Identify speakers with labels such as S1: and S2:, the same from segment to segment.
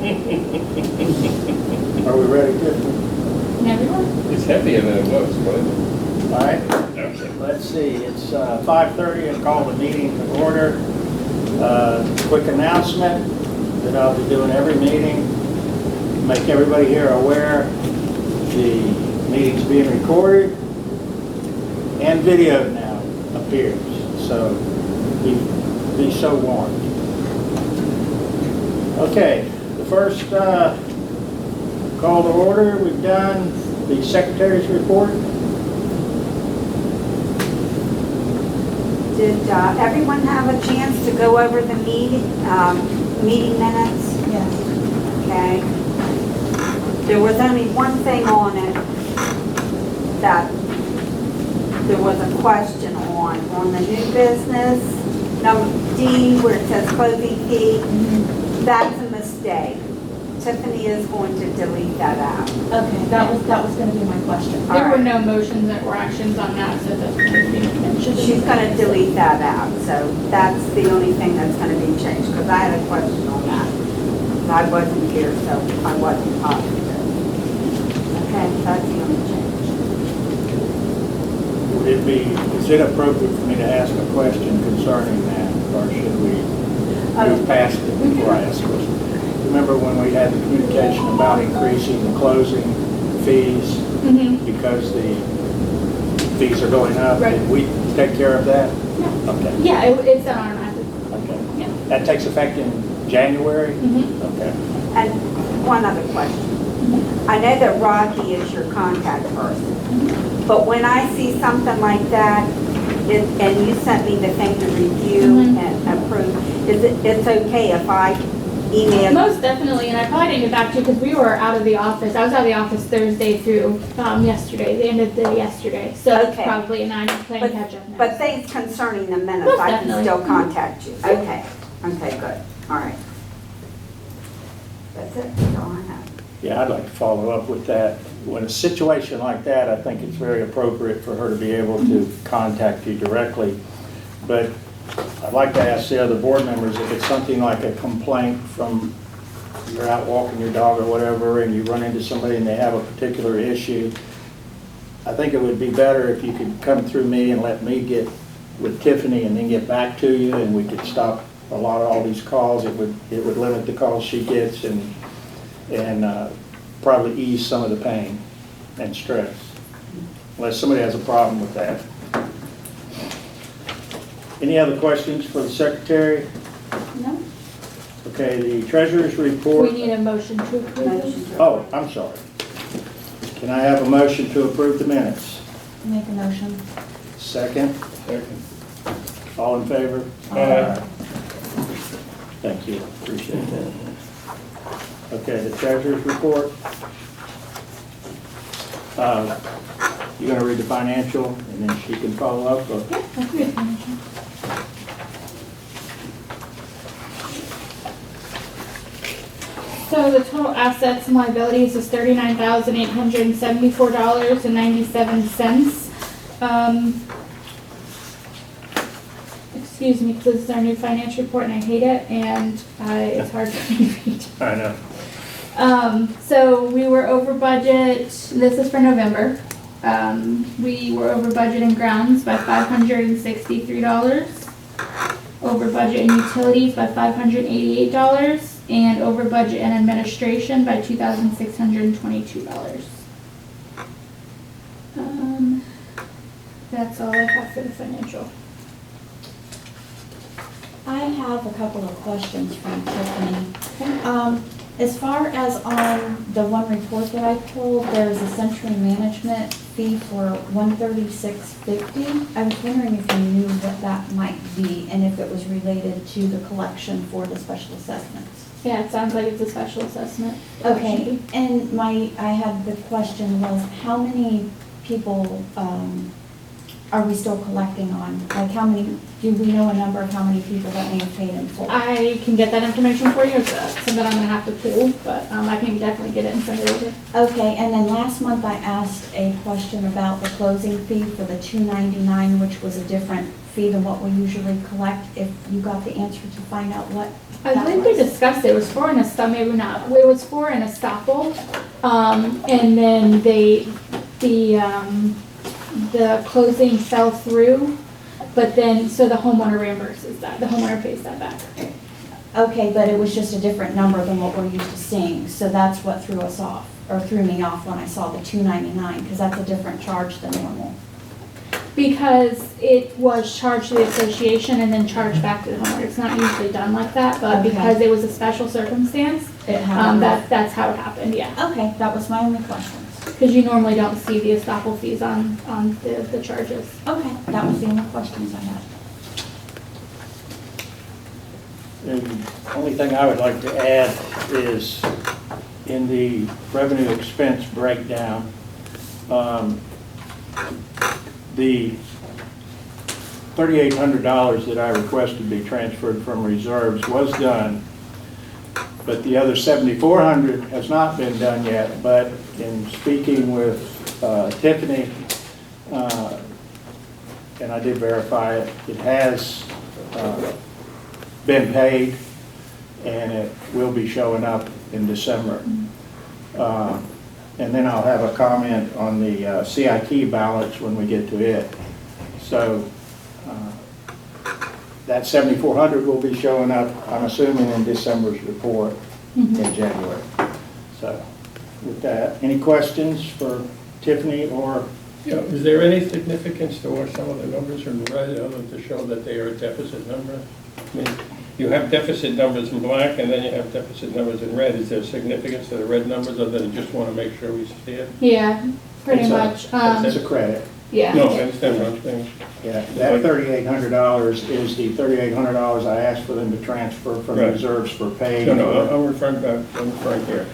S1: Are we ready, Tiffany?
S2: Everyone?
S3: It's heavier than it looks, but
S1: All right,
S3: okay.
S1: let's see, it's 5:30, and call the meeting to order. Quick announcement that I'll be doing every meeting, make everybody here aware the meeting's being recorded and videoed now appears, so be so warned. Okay, the first call to order, we've done the secretary's report.
S4: Did everyone have a chance to go over the meeting minutes?
S2: Yes.
S4: Okay. There was only one thing on it that there was a question on the new business, number D, where it says closing fee. That's a mistake. Tiffany is going to delete that out.
S2: Okay, that was going to be my question.
S4: All
S5: There were
S4: right.
S5: no motions or actions on that, so that's what should be mentioned.
S4: She's going to delete that out, so that's the only thing that's going to be changed, because I had a question on that. I wasn't here, so I wasn't positive. Okay, that's the only change.
S1: Is it appropriate for me to ask a question concerning that, or should we move past it before I ask a question? Remember when we had the communication about increasing the closing fees because the fees are going up?
S5: Right.
S1: Did we take care of that?
S5: Yeah.
S1: Okay.
S5: Yeah, it's automatic.
S1: Okay.
S5: Yeah.
S1: That takes effect in January?
S5: Mm-hmm.
S1: Okay.
S4: And one other question. I know that Rocky is your contact person, but when I see something like that, and you sent me the thing to review and approve, it's okay if I email?
S5: Most definitely, and I probably didn't get back to you because we were out of the office. I was out of the office Thursday through yesterday, the end of the day yesterday. So
S4: Okay.
S5: probably, and I'm playing catch up now.
S4: But things concerning the minutes,
S5: Most
S4: I can
S5: definitely.
S4: still contact you. Okay, okay, good, all right. That's it, that's all I have.
S1: Yeah, I'd like to follow up with that. When a situation like that, I think it's very appropriate for her to be able to contact you directly. But I'd like to ask the other board members, if it's something like a complaint from, you're out walking your dog or whatever, and you run into somebody and they have a particular issue, I think it would be better if you could come through me and let me get with Tiffany and then get back to you, and we could stop a lot of all these calls. It would limit the calls she gets and probably ease some of the pain and stress, unless somebody has a problem with that. Any other questions for the secretary?
S2: No?
S1: Okay, the treasurer's report.
S5: We need a motion to approve.
S1: Oh, I'm sorry. Can I have a motion to approve the minutes?
S2: Make a motion.
S1: Second?
S3: Second.
S1: All in favor?
S3: Aye.
S1: Thank you, appreciate that. Okay, the treasurer's report. You're gonna read the financial, and then she can follow up, or?
S5: Yeah, that's good. So the total assets and liabilities is $39,874.97. Excuse me, because this is our new finance report and I hate it, and it's hard for me to read.
S1: I know.
S5: So we were over budget, this is for November. We were over budget in grounds by $563, over budget in utilities by $588, and over budget in administration by $2,622. That's all I have for the financial.
S2: I have a couple of questions from Tiffany. As far as on the one report that I pulled, there's a century management fee for $136.50. I was wondering if you knew what that might be and if it was related to the collection for the special assessments.
S5: Yeah, it sounds like it's a special assessment.
S2: Okay, and I had the question was, how many people are we still collecting on? Like how many, do we know a number of how many people that may have paid in full?
S5: I can get that information for you, it's something I'm gonna have to pull, but I can definitely get it and send it over.
S2: Okay, and then last month I asked a question about the closing fee for the $2.99, which was a different fee than what we usually collect. If you got the answer to find out what
S5: I
S2: that
S5: think we
S2: was.
S5: discussed it was for an estoppel, maybe not, it was for an estoppel, and then the closing fell through, but then, so the homeowner reimburses that, the homeowner pays that back.
S2: Okay, but it was just a different number than what we're used to seeing, so that's what threw us off, or threw me off when I saw the $2.99, because that's a different charge than normal.
S5: Because it was charged to the association and then charged back to the homeowner. It's not usually done like that, but
S2: Okay.
S5: because it was a special circumstance,
S2: It happened.
S5: that's how it happened, yeah.
S2: Okay, that was my only questions.
S5: Because you normally don't see the estoppel fees on the charges.
S2: Okay, that was the only questions I had.
S1: The only thing I would like to add is in the revenue expense breakdown, the $3,800 that I requested to be transferred from reserves was done, but the other $7,400 has not been done yet. But in speaking with Tiffany, and I did verify it, it has been paid, and it will be showing up in December. And then I'll have a comment on the CIT balance when we get to it. So that 7,400 will be showing up, I'm assuming, in December's report in January. So with that, any questions for Tiffany or?
S3: Yeah, is there any significance to where some of the numbers are in red, other than to show that they are deficit numbers? I mean, you have deficit numbers in black, and then you have deficit numbers in red. Is there significance to the red numbers, other than just want to make sure we see it?
S5: Yeah, pretty
S1: It's a-
S5: much.
S1: It's a credit.
S5: Yeah.
S3: No, I understand what I'm saying.
S1: Yeah, that $3,800 is the $3,800 I asked for them to transfer from
S3: Right.
S1: reserves for pay.
S3: No, I'm referring here.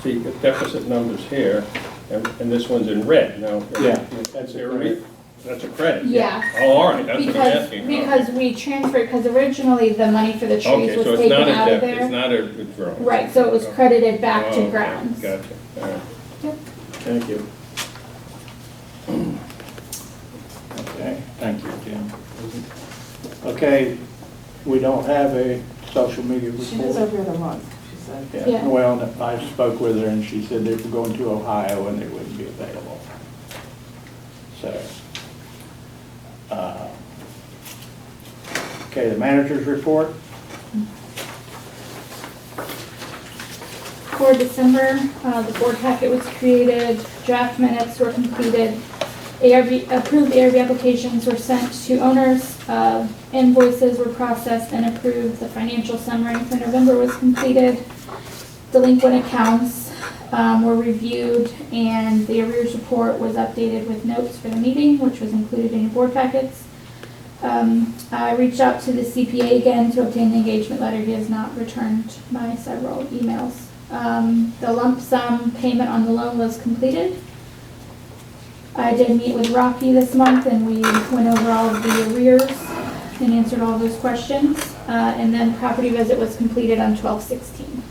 S3: See, you've got deficit numbers here, and this one's in red. Now,
S1: Yeah,
S3: that's a credit. That's a credit.
S5: Yeah.
S3: Oh, all right, that's what I'm asking.
S5: Because we transferred, because originally the money for the trees
S3: Okay,
S5: was
S3: so it's
S5: taken
S3: not a
S5: out of
S3: debt, it's
S5: there.
S3: not a withdrawal.
S5: Right, so it was credited back
S3: Oh,
S5: to
S3: okay,
S5: grounds.
S3: Gotcha, all right.
S5: Yep.
S3: Thank you.
S1: Okay, thank you, Jim. Okay, we don't have a social media report.
S6: She was every other month, she said.
S5: Yeah.
S1: Well, I spoke with her and she said they were going to Ohio and they wouldn't be available. So, okay, the manager's report.
S5: For December, the board packet was created, draft minutes were completed, approved ARB applications were sent to owners, invoices were processed and approved, the financial summary for November was completed, delinquent accounts were reviewed, and the arrears report was updated with notes for the meeting, which was included in your board packets. I reached out to the CPA again to obtain the engagement letter. He has not returned my several emails. The lump sum payment on the loan was completed. I did meet with Rocky this month and we went over all of the arrears and answered all those questions. And then property visit was completed on 12/16.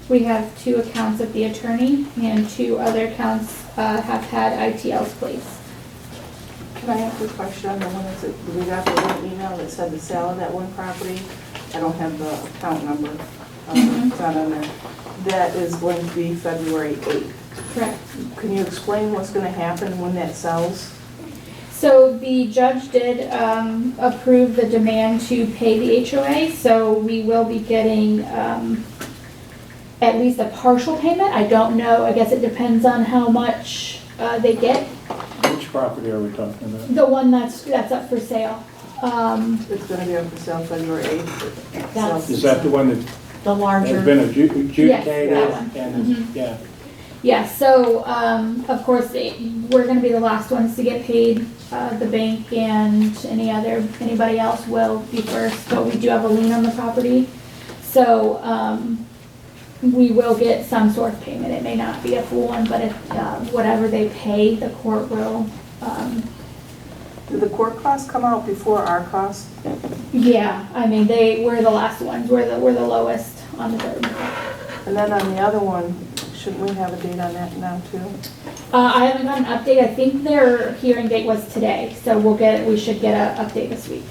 S5: We have 2 accounts at the attorney and 2 other accounts have had ITLs placed.
S6: Can I ask a question on the one that's, we got the little email that said the sale of that one property? I don't have the account number, it's not on there. That is going to be February 8th.
S5: Correct.
S6: Can you explain what's gonna happen when that sells?
S5: So the judge did approve the demand to pay the HOA, so we will be getting at least a partial payment. I don't know, I guess it depends on how much they get.
S1: Which property are we talking about?
S5: The one that's up for sale.
S6: It's gonna be up for sale February 8th.
S2: That's-
S1: Is that the one that
S2: The larger.
S1: has been adjudicated?
S5: that one.
S1: And is, yeah,
S5: Yeah, so, of course, we're gonna be the last ones to get paid. The bank and anybody else will be first, but we do have a lien on the property. So, we will get some sort of payment. It may not be a full one, but if, whatever they pay, the court will,
S6: Did the court costs come out before our costs?
S5: Yeah, I mean, we're the last ones, we're the lowest on the third.
S6: And then on the other one, shouldn't we have a date on that now too?
S5: I haven't got an update, I think their hearing date was today, so we should get an update this week.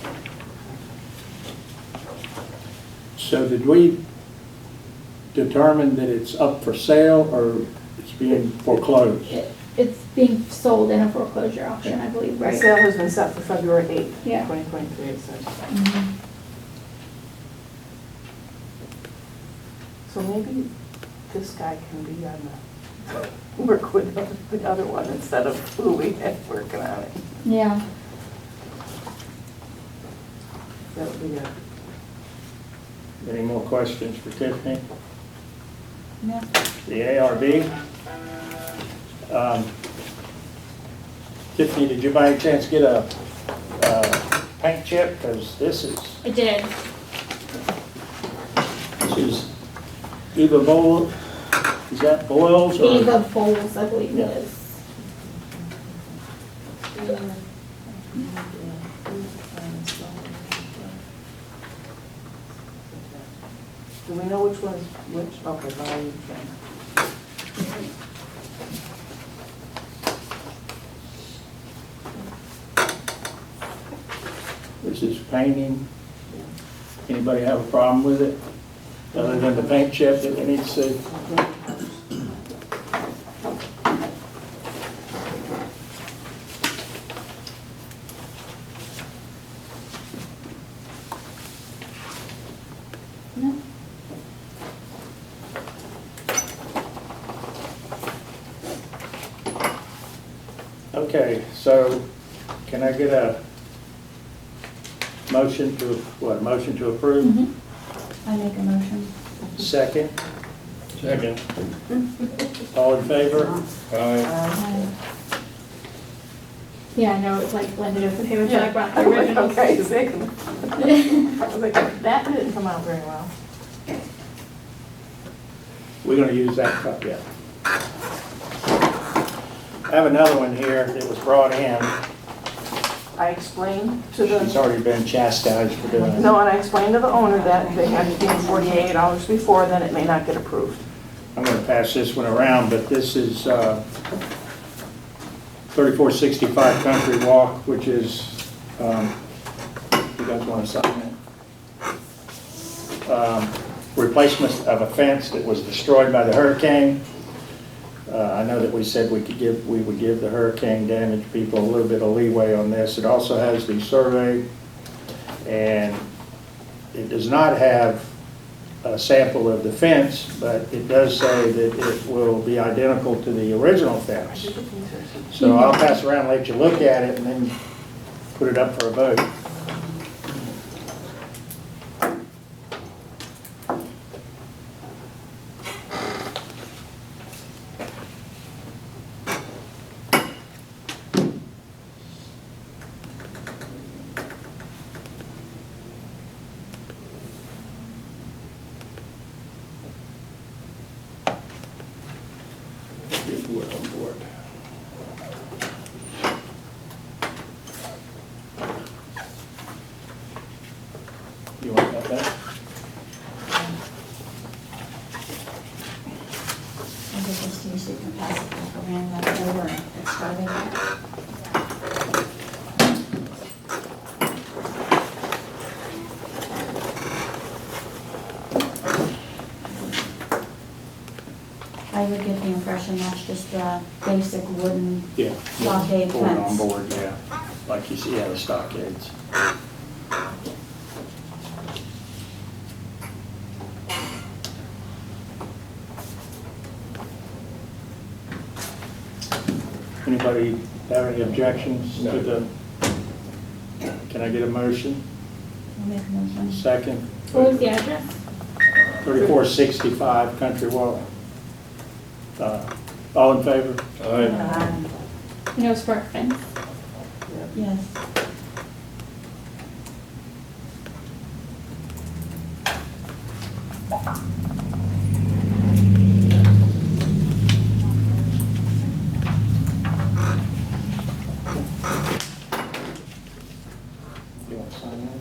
S1: So did we determine that it's up for sale or it's being foreclosed?
S5: It's being sold in a foreclosure auction, I believe,
S6: The
S5: right?
S6: sale has been set for February 8th,
S5: Yeah.
S6: 2023, it says.
S5: Mhm.
S6: So maybe this guy can be on the, work with the other one instead of who we had working on it.
S5: Yeah.
S6: That would be good.
S1: Any more questions for Tiffany?
S2: No.
S1: The ARB? Tiffany, did you by any chance get a paint chip? Because this is Eva Boyle, is that Boyles? or-
S5: Eva Bowles, I believe
S1: Yeah.
S5: it is.
S6: Do we know which one's which? Okay, volume change.
S1: This is painting. Anybody have a problem with it? Other than the paint chip that we need to see?
S2: No.
S1: Okay, so can I get a motion to approve?
S2: Mhm. I make a motion.
S1: Second,
S3: Second.
S1: all in favor?
S3: Aye.
S5: Yeah, I know it's like blended with the paper, so I brought the
S6: I was like,
S5: originals.
S6: okay, second. I was like, that didn't come out very well.
S1: We're gonna use that cup, yeah. I have another one here that was brought in.
S6: I explained to
S1: She's
S6: the,
S1: already been chastised for doing it.
S6: no, and I explained to the owner that they have to be in 48 hours before, then it may not get approved.
S1: I'm gonna pass this one around, but this is 3465 Country Walk, which is, you guys wanna sign it? Replacement of a fence that was destroyed by the hurricane. I know that we said we would give the hurricane damaged people a little bit of leeway on this. It also has the survey, and it does not have a sample of the fence, but it does say that it will be identical to the original fence. So I'll pass around, let you look at it, and then put it up for a vote. Get Wood on board. You want that back?
S2: I'll give this to you so you can pass it back around that over and it's started. I would get the impression that's just a basic wooden
S1: Yeah.
S2: Stockade
S1: Pull it on
S2: fence.
S1: board, yeah. Like you see, yeah, the stockades. Anybody have any objections to
S3: No.
S1: the, can I get a motion?
S2: I'll make a motion.
S1: Second?
S5: What was the address?
S1: 3465 Country Walk. All in favor?
S3: Aye.
S5: And it was for a fence.
S2: Yes.
S1: sign that?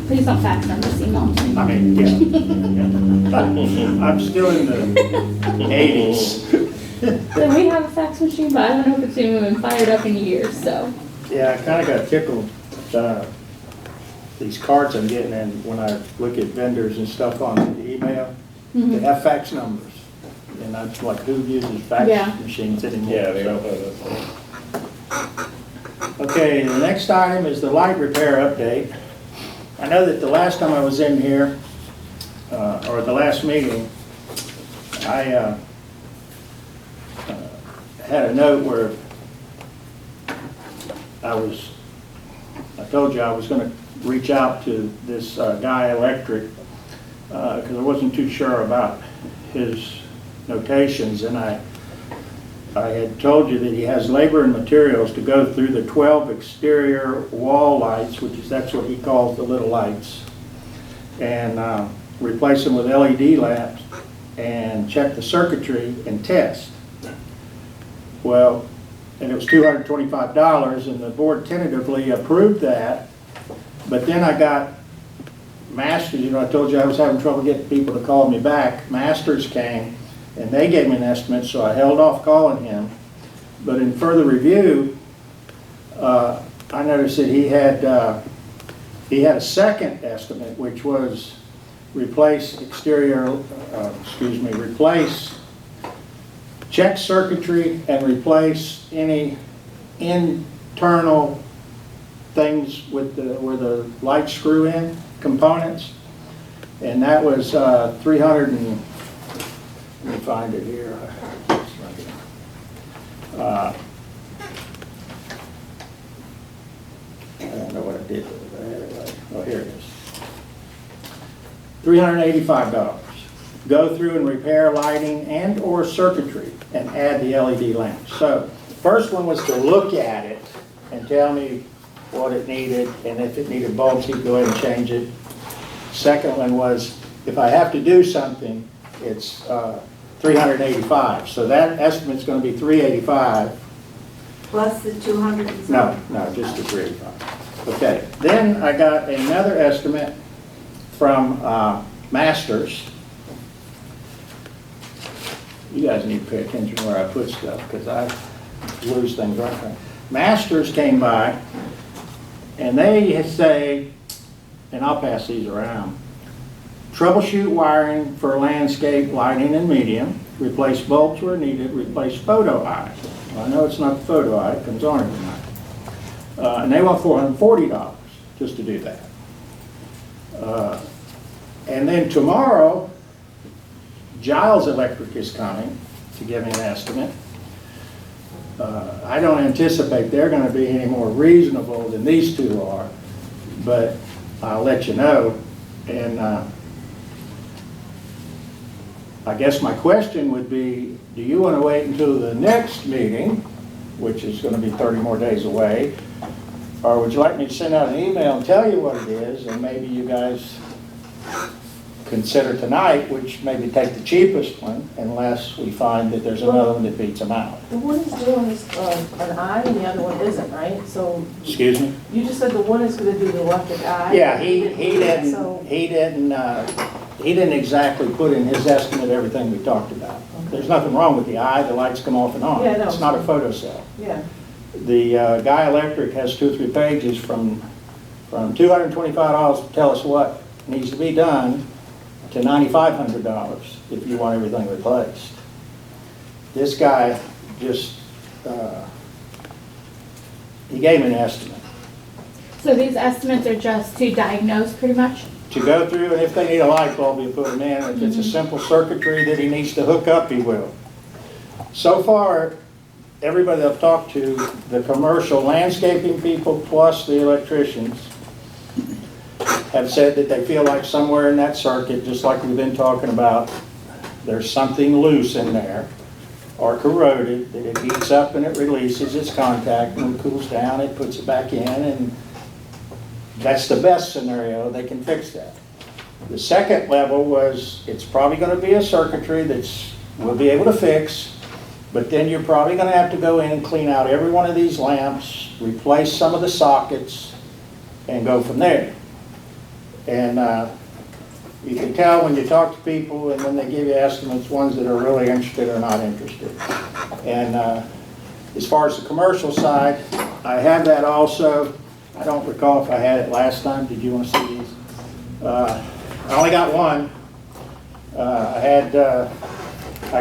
S5: Please don't fax them, just email them to me.
S1: I mean, yeah. I'm still in the 80s.
S5: So we have a fax machine, but I don't know if it's even been fired up in years, so.
S1: Yeah, I kind of got tickled. These cards I'm getting in when I look at vendors and stuff on the email, they have fax numbers. And I'm like, who uses fax
S5: Yeah.
S1: machines anymore?
S3: Yeah, they
S1: So-
S3: all have that.
S1: Okay, the next item is the light repair update. I know that the last time I was in here, or the last meeting, I had a note where I told you I was gonna reach out to this Guy Electric, because I wasn't too sure about his notations, and I had told you that he has labor and materials to go through the 12 exterior wall lights, that's what he calls the little lights, and replace them with LED lamps and check the circuitry and test. Well, and it was $225, and the board tentatively approved that, but then I got Masters, I told you I was having trouble getting people to call me back. Masters came, and they gave me an estimate, so I held off calling him. But in further review, I noticed that he had a second estimate, which was replace check circuitry and replace any internal things with where the lights screw in components. And that was 300 and, let me find it here. I don't know what I did with it. Oh, here it is. $385. Go through and repair lighting and or circuitry and add the LED lamps. So, first one was to look at it and tell me what it needed, and if it needed bulbs, he'd go ahead and change it. Second one was, if I have to do something, it's $385. So that estimate's going to be $385.
S4: Plus the 200 and
S1: No,
S4: something.
S1: no, just the $385. Okay, then I got another estimate from Masters. You guys need to pay attention where I put stuff, because I lose things right there. Masters came by, and they say, and I'll pass these around, troubleshoot wiring for landscape lighting and medium, replace bulbs where needed, replace photo eye. Well, I know it's not the photo eye, it comes on every night. And they want $440 just to do that. And then tomorrow, Giles Electric is coming to give me an estimate. I don't anticipate they're going to be any more reasonable than these two are, but I'll let you know. And I guess my question would be, do you want to wait until the next meeting, which is going to be 30 more days away, or would you like me to send out an email and tell you what it is, and maybe you guys consider tonight, which maybe take the cheapest one, unless we find that there's another one that beats them out.
S6: The one is doing an eye and the other one isn't, right? So
S1: Excuse me?
S6: you just said the one is gonna do the electric eye.
S1: Yeah,
S6: So-
S1: he didn't exactly put in his estimate everything we talked about. There's nothing wrong with the eye, the lights come off and on.
S6: Yeah, I know.
S1: It's not a photo cell.
S6: Yeah,
S1: The Guy Electric has 2 or 3 pages from $225 to tell us what needs to be done to $9,500 if you want everything replaced. This guy just, he gave me an estimate.
S5: So these estimates are just to diagnose pretty much?
S1: To go through, and if they need a light bulb, you put them in. If it's a simple circuitry that he needs to hook up, he will. So far, everybody I've talked to, the commercial landscaping people plus the electricians, have said that they feel like somewhere in that circuit, just like we've been talking about, there's something loose in there. are corroded, that it heats up and it releases its contact, and when it cools down, it puts it back in, and that's the best scenario, they can fix that. The second level was, it's probably gonna be a circuitry that's, we'll be able to fix, but then you're probably gonna have to go in and clean out every one of these lamps, replace some of the sockets, and go from there. And you can tell when you talk to people and when they give you estimates, ones that are really interested or not interested. And as far as the commercial side, I have that also. I don't recall if I had it last time. Did you want to see these? I only got one. I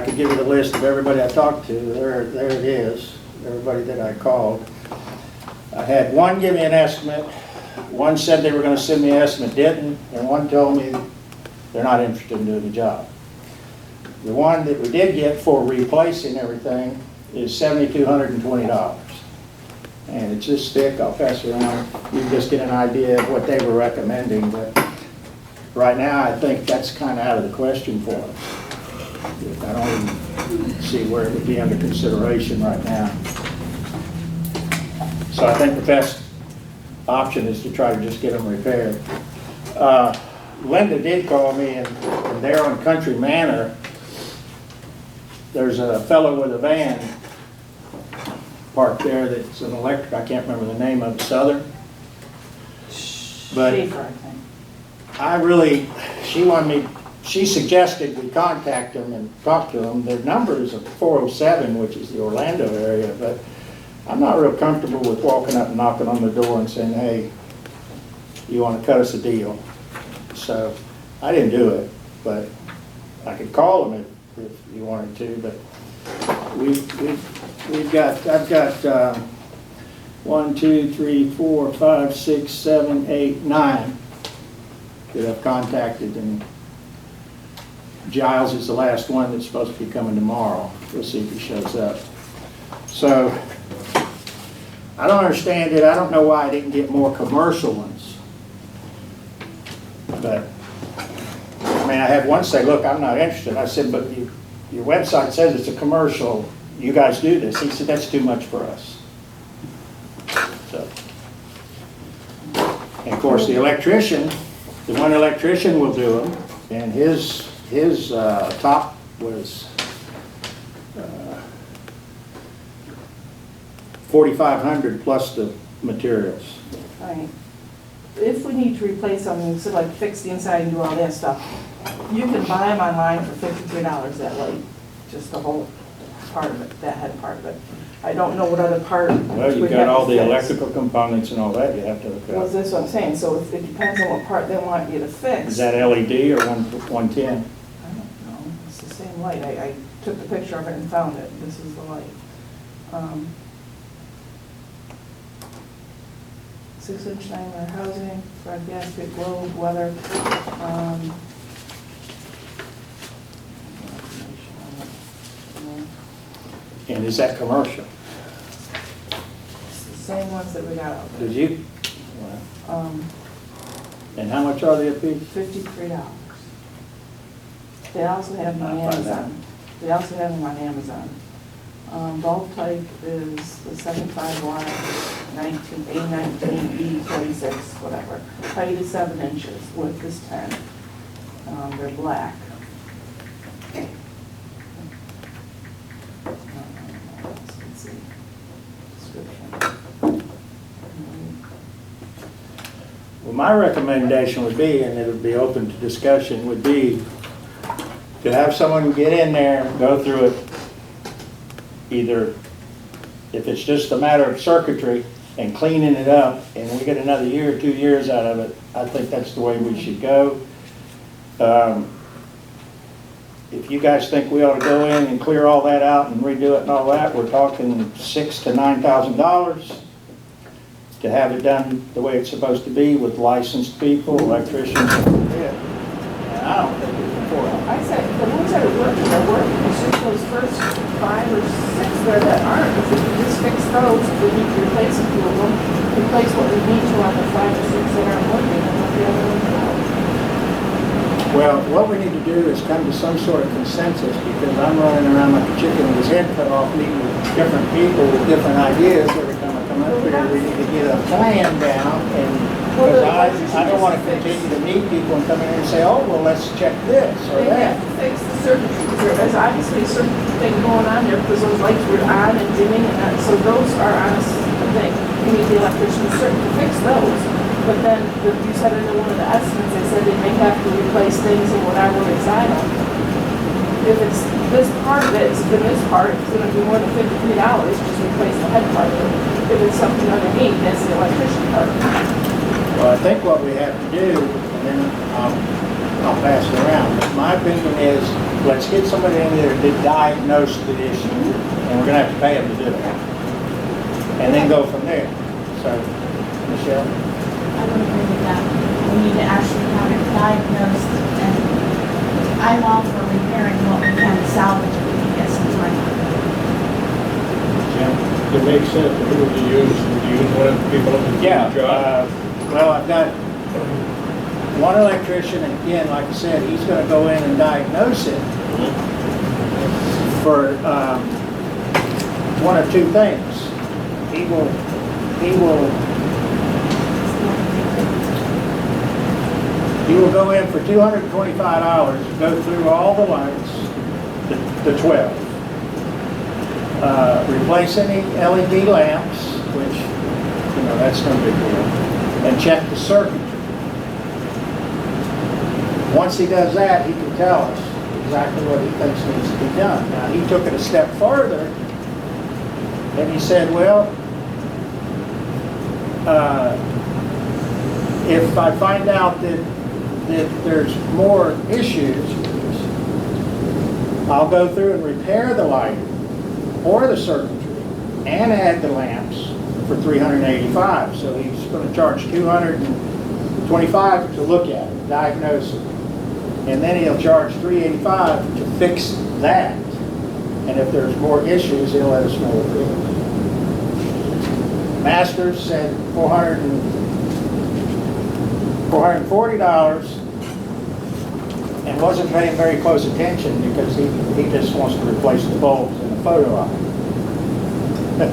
S1: could give you the list of everybody I talked to. There it is, everybody that I called. I had one give me an estimate, one said they were going to send me an estimate, didn't, and one told me they're not interested in doing the job. The one that we did get for replacing everything is $7,220. And it's this thick, I'll pass it around. You can just get an idea of what they were recommending, but right now I think that's kind of out of the question for us. I don't even see where it would be under consideration right now. So I think the best option is to try to just get them repaired. Linda did call me, and there on Country Manor, there's a fellow with a van parked there that's an electric, I can't remember the name of it, Southern. But
S6: Schaefer, I think.
S1: she suggested we contact them and talk to them. Their number is a 407, which is the Orlando area, but I'm not real comfortable with walking up and knocking on the door and saying, hey, you want to cut us a deal? So I didn't do it, but I could call them if you wanted to, but I've got 1, 2, 3, 4, 5, 6, 7, 8, 9 that I've contacted, and Giles is the last one that's supposed to be coming tomorrow. We'll see if he shows up. So I don't understand it. I don't know why I didn't get more commercial ones. But I mean, I had one say, look, I'm not interested. I said, but your website says it's a commercial. You guys do this. He said, that's too much for us. So, and of course, the one electrician will do them, and his top was $4,500 plus the materials.
S6: Right. If we need to replace something, so like fix the inside and do all that stuff, you can buy them online for $53 that light, just the whole part of it, that head part of it. I don't know what other part.
S1: Well, you've got all the electrical components and all that you have to look
S6: Well,
S1: at.
S6: that's what I'm saying, so if it depends on what part they want you to fix.
S1: Is that LED or 110?
S6: I don't know, it's the same light, I took the picture of it and found it, this is the light. 6-inch diameter housing, front gasket, globe, weather.
S1: And is that commercial?
S6: It's the same ones that we got out there.
S1: Did you? And how much are they a piece?
S6: $53. They also have them on
S1: I'll find out.
S6: Amazon. They also have them on Amazon. Bulb type is the 75 watt, A19, B26, whatever. Height is 7 inches, width is 10. They're black. Let's see. Description.
S1: Well, my recommendation would be, and it would be open to discussion, would be to have someone get in there and go through it, either if it's just a matter of circuitry and cleaning it up, and we get another year or 2 years out of it, I think that's the way we should go. If you guys think we ought to go in and clear all that out and redo it and all that, we're talking $6,000 to $9,000 to have it done the way it's supposed to be with licensed people, electricians, and I don't think we can afford it.
S6: I said, the ones that are working, it's just those first 5 or 6 there that aren't. If we can just fix those, if we need to replace a few of them, replace what we need to on the 5 or 6 that aren't working, and let the other ones go.
S1: Well, what we need to do is come to some sort of consensus, because I'm running around like a chicken with his head cut off, meeting with different people with different ideas every time I come up here. We need to get a plan down, and, because I don't want to continue to meet people and come in here and say, oh, well, let's check this or
S6: They
S1: that.
S6: have to fix the circuitry, there's obviously a certain thing going on there, because those lights were on and dimming, and that, so those are honest thing. We need the electrician to fix those. But then, you said in one of the estimates, they said they may have to replace things and whatever inside them. If it's this part of it, then this part, it's gonna be more than $53, just replace the head part of it. If it's something underneath, that's the electrician part.
S1: Well, I think what we have to do, and then I'll pass it around, but my opinion is, let's get somebody in there to diagnose the issue, and we're gonna have to pay them to do it. And then go from there. So, Michelle?
S2: I would agree with that. We need to actually have it diagnosed, and I'm all for repairing what we can salvage if we can get some time.
S1: Jim?
S3: It makes sense. Who would you use? Would you use one of the people who do
S1: Yeah,
S3: the job?
S1: well, I've got one electrician, and again, like I said, he's gonna go in and diagnose it for, one of two things. He will go in for $225, go through all the lights, the 12. Replace any LED lamps, which, you know, that's no big deal, and check the circuitry. Once he does that, he can tell us exactly what he thinks needs to be done. Now, he took it a step further, and he said, well, if I find out that there's more issues, I'll go through and repair the lighting or the circuitry and add the lamps for $385. So he's going to charge $225 to look at it, diagnose it. And then he'll charge $385 to fix that. And if there's more issues, he'll let us know what it is. Masters said $440 and wasn't paying very close attention because he just wants to replace the bulbs in the photo op.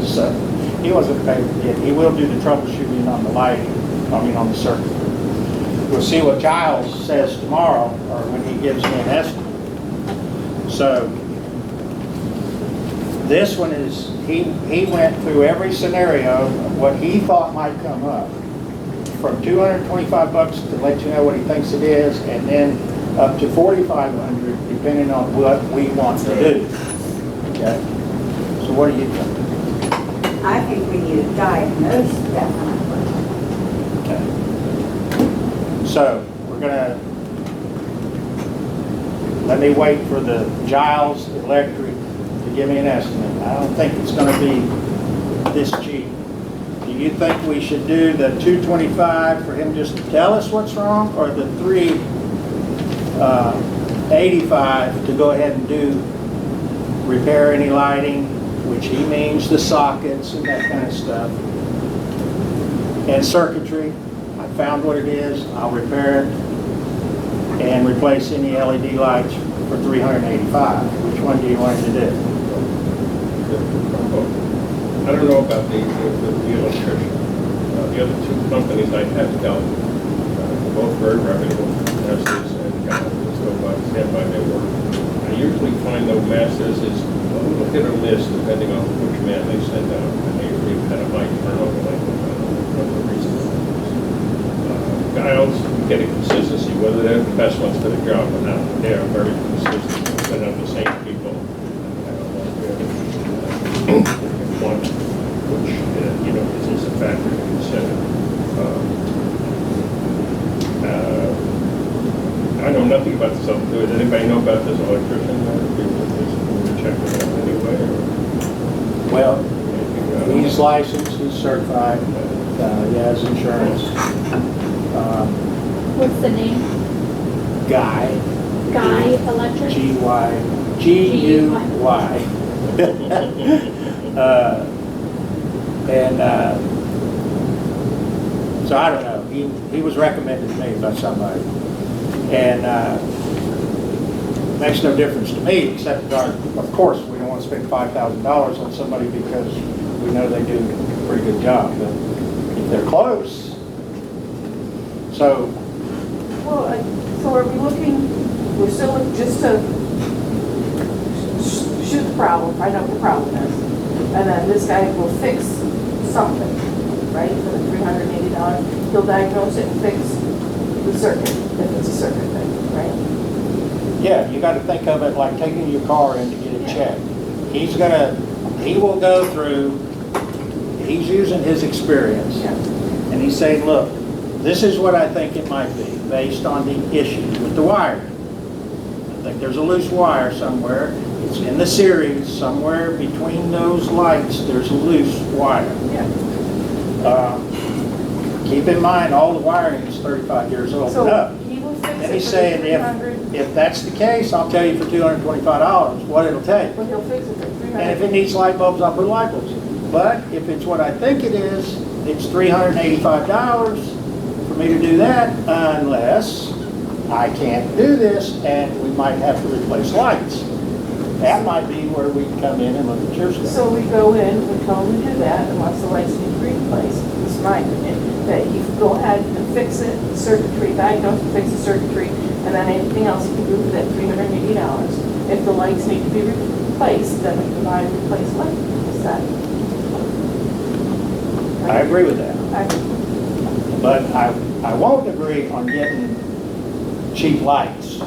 S1: So he wasn't paying. He will do the troubleshooting on the lighting, on the circuit. We'll see what Giles says tomorrow, or when he gives me an estimate. So this one is, he went through every scenario of what he thought might come up, from $225 to let you know what he thinks it is, and then up to $4,500, depending on what we want to do. Okay? So what do you think?
S4: I think we need a diagnose, definitely.
S1: Okay. So we're gonna, let me wait for the Giles Electric to give me an estimate. I don't think it's gonna be this cheap. Do you think we should do the $225 for him just to tell us what's wrong, or the $385 to go ahead and do, repair any lighting, which he means the sockets and that kind of stuff, and circuitry? I found what it is, I'll repair it, and replace any LED lights for $385. Which one do you want to do?
S3: I don't know about the electrician. The other two companies I have dealt with, both very reputable, Masters and stand by their work. I usually find though Masters is a little hit or miss depending on which man they send out. And they usually had a high turnover, like one of the reasons. Giles, we get a consistency, whether they're the best ones for the job or not. They are very consistent. We send out the same people. One, which, is a factor to consider. I know nothing about this other. Does anybody know about this electrician? Check it out anyway?
S1: Well, he's licensed, he's certified, he has insurance.
S5: What's the name?
S1: Guy.
S5: Guy Electric?
S1: G-U-Y. So I don't know, he was recommended to me by somebody. And makes no difference to me, except, of course, we don't want to spend $5,000 on somebody because we know they do a pretty good job. But if they're close, so,
S6: Well, so are we looking, we're still looking just to shoot the problem, find out what the problem is, and then this guy will fix something, right, for the $380. He'll diagnose it and fix the circuit, if it's a circuit thing, right?
S1: yeah, you got to think of it like taking your car in to get it checked. He will go through, he's using his experience,
S6: Yeah.
S1: and he's saying, look, this is what I think it might be, based on the issue with the wiring. I think there's a loose wire somewhere. It's in the series, somewhere between those lights, there's a loose wire.
S6: Yeah.
S1: Keep in mind, all the wiring is 35 years old and up.
S6: So he will fix
S1: And
S6: it
S1: he's
S6: for
S1: saying,
S6: $300,
S1: if that's the case, I'll tell you for $225 what it'll take.
S6: but he'll fix it for $300.
S1: And if it needs light bulbs, I'll put light bulbs in. But if it's what I think it is, it's $385 for me to do that, unless I can't do this and we might have to replace lights. That might be where we come in and look at your stuff.
S6: So we go in, we tell him to do that, unless the lights need to be replaced, it's my opinion, that he can go ahead and fix it, the circuitry, diagnose and fix the circuitry, and then anything else he can do for that $380. If the lights need to be replaced, then we can buy a replaced light set.
S1: I agree with that.
S6: I-
S1: But I won't agree on getting cheap lights.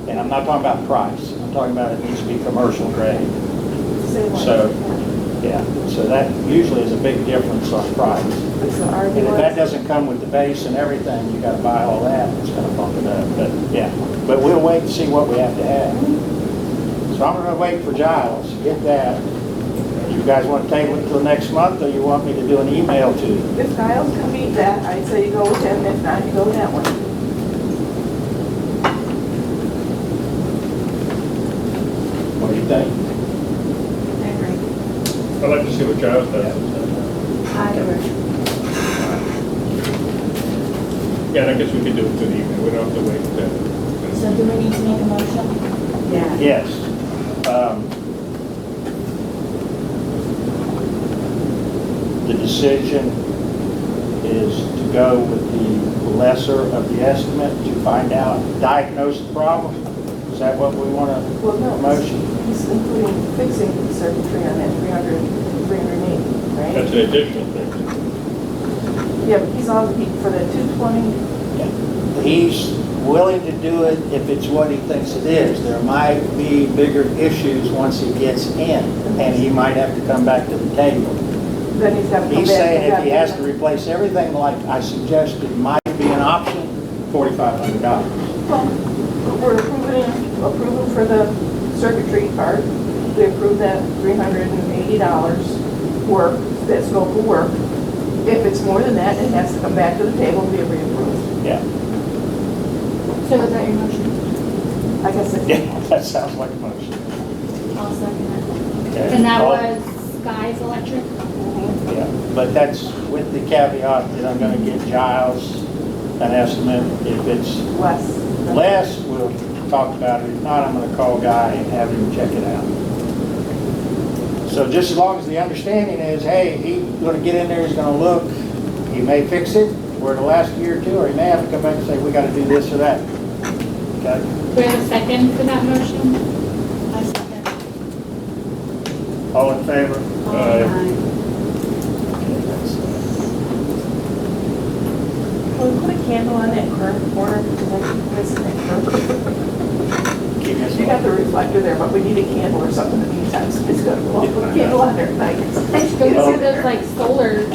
S1: And I'm not talking about price. I'm talking about it needs to be commercial grade.
S6: Same way.
S1: So, yeah, so that usually is a big difference on price.
S6: It's the
S1: And if that
S6: argument.
S1: doesn't come with the base and everything, you gotta buy all that, it's gonna bump it up, but, yeah. But we'll wait and see what we have to have. So I'm gonna wait for Giles, get that. You guys wanna table it till next month, or you want me to do an email to you?
S6: If Giles can beat that, I'd say you go with him, if not, you go with that one.
S1: What do you think?
S4: I agree.
S3: I'd like to see what Giles does.
S4: I agree.
S3: Yeah, and I guess we could do it through the evening, we don't have to wait.
S2: So do we need to make a motion?
S4: Yeah.
S1: Yes. The decision is to go with the lesser of the estimate to find out, diagnose the problem? Is that what we want to
S6: Well, no,
S1: motion?
S6: he's including fixing the circuitry on that 380, right?
S3: That's an additional thing.
S6: Yeah, but he's on, for the 220,
S1: He's willing to do it if it's what he thinks it is. There might be bigger issues once he gets in, and he might have to come back to the table.
S6: then he's got to come back.
S1: He's saying
S6: and
S1: if he
S6: have-
S1: has to replace everything like I suggested might be an option, $4,500.
S6: Well, we're approving for the circuitry part. We approved that $380 work, that scope of work. If it's more than that, it has to come back to the table and be reapproved.
S1: Yeah,
S5: So is that your motion?
S6: I guess it's.
S1: yeah, that sounds like a motion.
S2: I'll second it.
S1: Okay.
S5: And that
S1: All-
S5: was Sky's Electric?
S1: Yeah, but that's with the caveat that I'm gonna get Giles an estimate. If it's
S6: Less.
S1: less, we'll talk about it. If not, I'm gonna call Guy and have him check it out. So just as long as the understanding is, hey, he's gonna get in there, he's gonna look, he may fix it, where it'll last a year or two, or he may have to come back and say, we gotta do this or that. Okay?
S5: Do we have a second for that motion?
S2: I second.
S1: All in favor?
S6: Can we put a candle on that curb corner, because I keep missing that curb.
S1: Keep this
S6: You got the reflector there, but we need a candle or something in the meantime, so it's gonna go, put a candle on there tonight.
S5: Go see those like solar.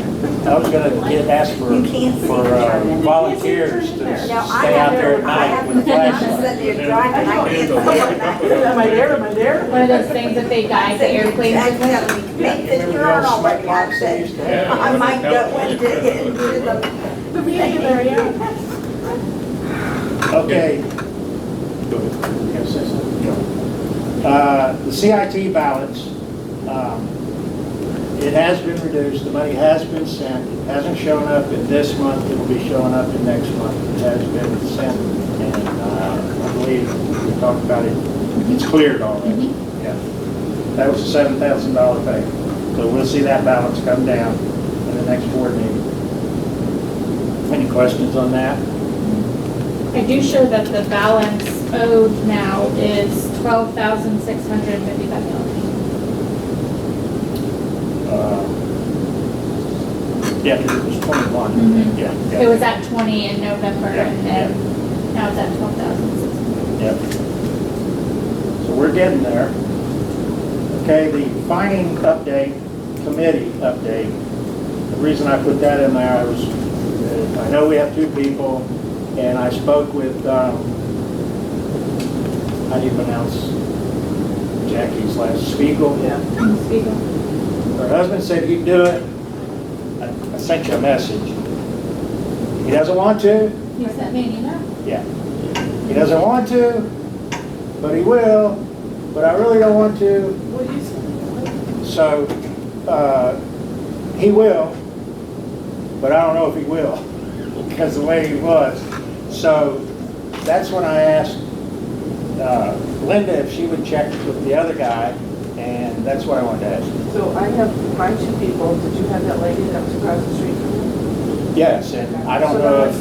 S1: I was gonna ask for
S4: You can't see
S1: for
S4: it.
S1: volunteers to
S6: No,
S1: stay
S4: No,
S1: out
S4: I
S1: there at
S4: I
S1: night
S4: have,
S1: with a
S4: I'm
S1: flashlight.
S4: sitting there driving, I can't see it.
S6: Am I there, am I there?
S5: One of those things that they guide the airplanes
S4: I'm
S5: with.
S4: telling you, make the turn on like I said.
S3: Yeah.
S4: I might go into the,
S6: The meeting there, yeah.
S1: Okay. Go ahead. You gonna say something? The CIT ballots, it has been reduced, the money has been sent, it hasn't shown up in this month, it will be showing up in next month, it has been sent And I believe we talked about it, it's cleared already. Yeah. That was a $7,000 payment. So we'll see that balance come down in the next board meeting. Any questions on that?
S5: I do show that the balance owed now is $12,655.
S1: Yeah, because it was 21.
S5: Mhm.
S1: Yeah.
S5: It was at 20 in November,
S1: Yeah,
S5: and then now it's at 12,600.
S1: Yep. So we're getting there. Okay, the fining update, committee update. The reason I put that in there, I know we have 2 people, and I spoke with, how do you pronounce Jackie's last, Spiegel?
S6: Yeah.
S5: Spiegel.
S1: Her husband said he'd do it. I sent you a message. He doesn't want to.
S5: You sent me an email?
S1: Yeah. He doesn't want to, but he will, but I really don't want to.
S6: What do you say?
S1: So, he will, but I don't know if he will, because the way he was. So, that's when I asked Linda if she would check with the other guy, and that's what I wanted to ask you.
S6: So I have my 2 people. Did you have that lady that was across the street from you?
S1: Yes, and I don't know if,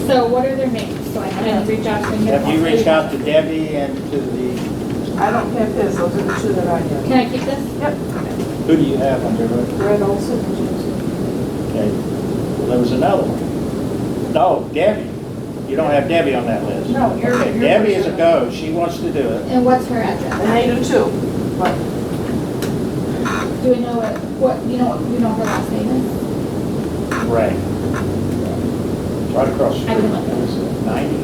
S5: So what are their names? So I can reach out to them.
S1: have you reached out to Debbie and to the,
S6: I don't have his, those are the 2 that I have.
S5: Can I keep this?
S6: Yep.
S1: who do you have on your list?
S6: Red Olson and James.
S1: Okay, well, there was another one. No, Debbie. You don't have Debbie on that list.
S6: No, you're.
S1: Okay, Debbie is a go, she wants to do it.
S5: And what's her address?
S6: And they do too, but
S5: Do we know you know her last name is?
S1: Right. Right across the
S5: I
S1: street.
S5: can look.
S1: What is it, 90?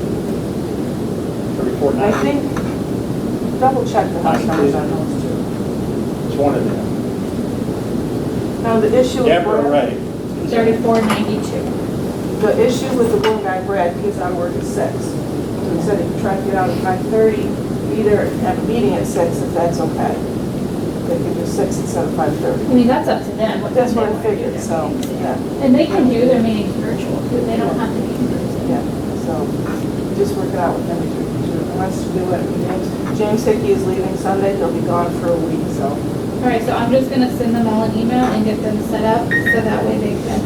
S1: 3490?
S6: I think, double check the house numbers on those 2.
S1: It's one of them.
S6: Now, the issue with.
S1: Deborah Ray.
S5: 3492.
S6: The issue with the one guy, Brad, he's out of work at 6. So he said he could try to get out at 5:30, be there, have a meeting at 6, if that's okay. They could do 6 instead of 5:30.
S5: I mean, that's up to them.
S6: That's
S5: time
S6: what I
S5: they wanna do
S6: figured,
S5: their
S6: so,
S5: meetings.
S6: yeah,
S5: And they can do their meetings virtual too. They don't have to be in person.
S6: yeah. So just work it out with them if you can do it. Unless you do it, James Hickey is leaving Sunday, he'll be gone for a week, so.
S5: All right, so I'm just gonna send them all an email and get them set up so that way they can,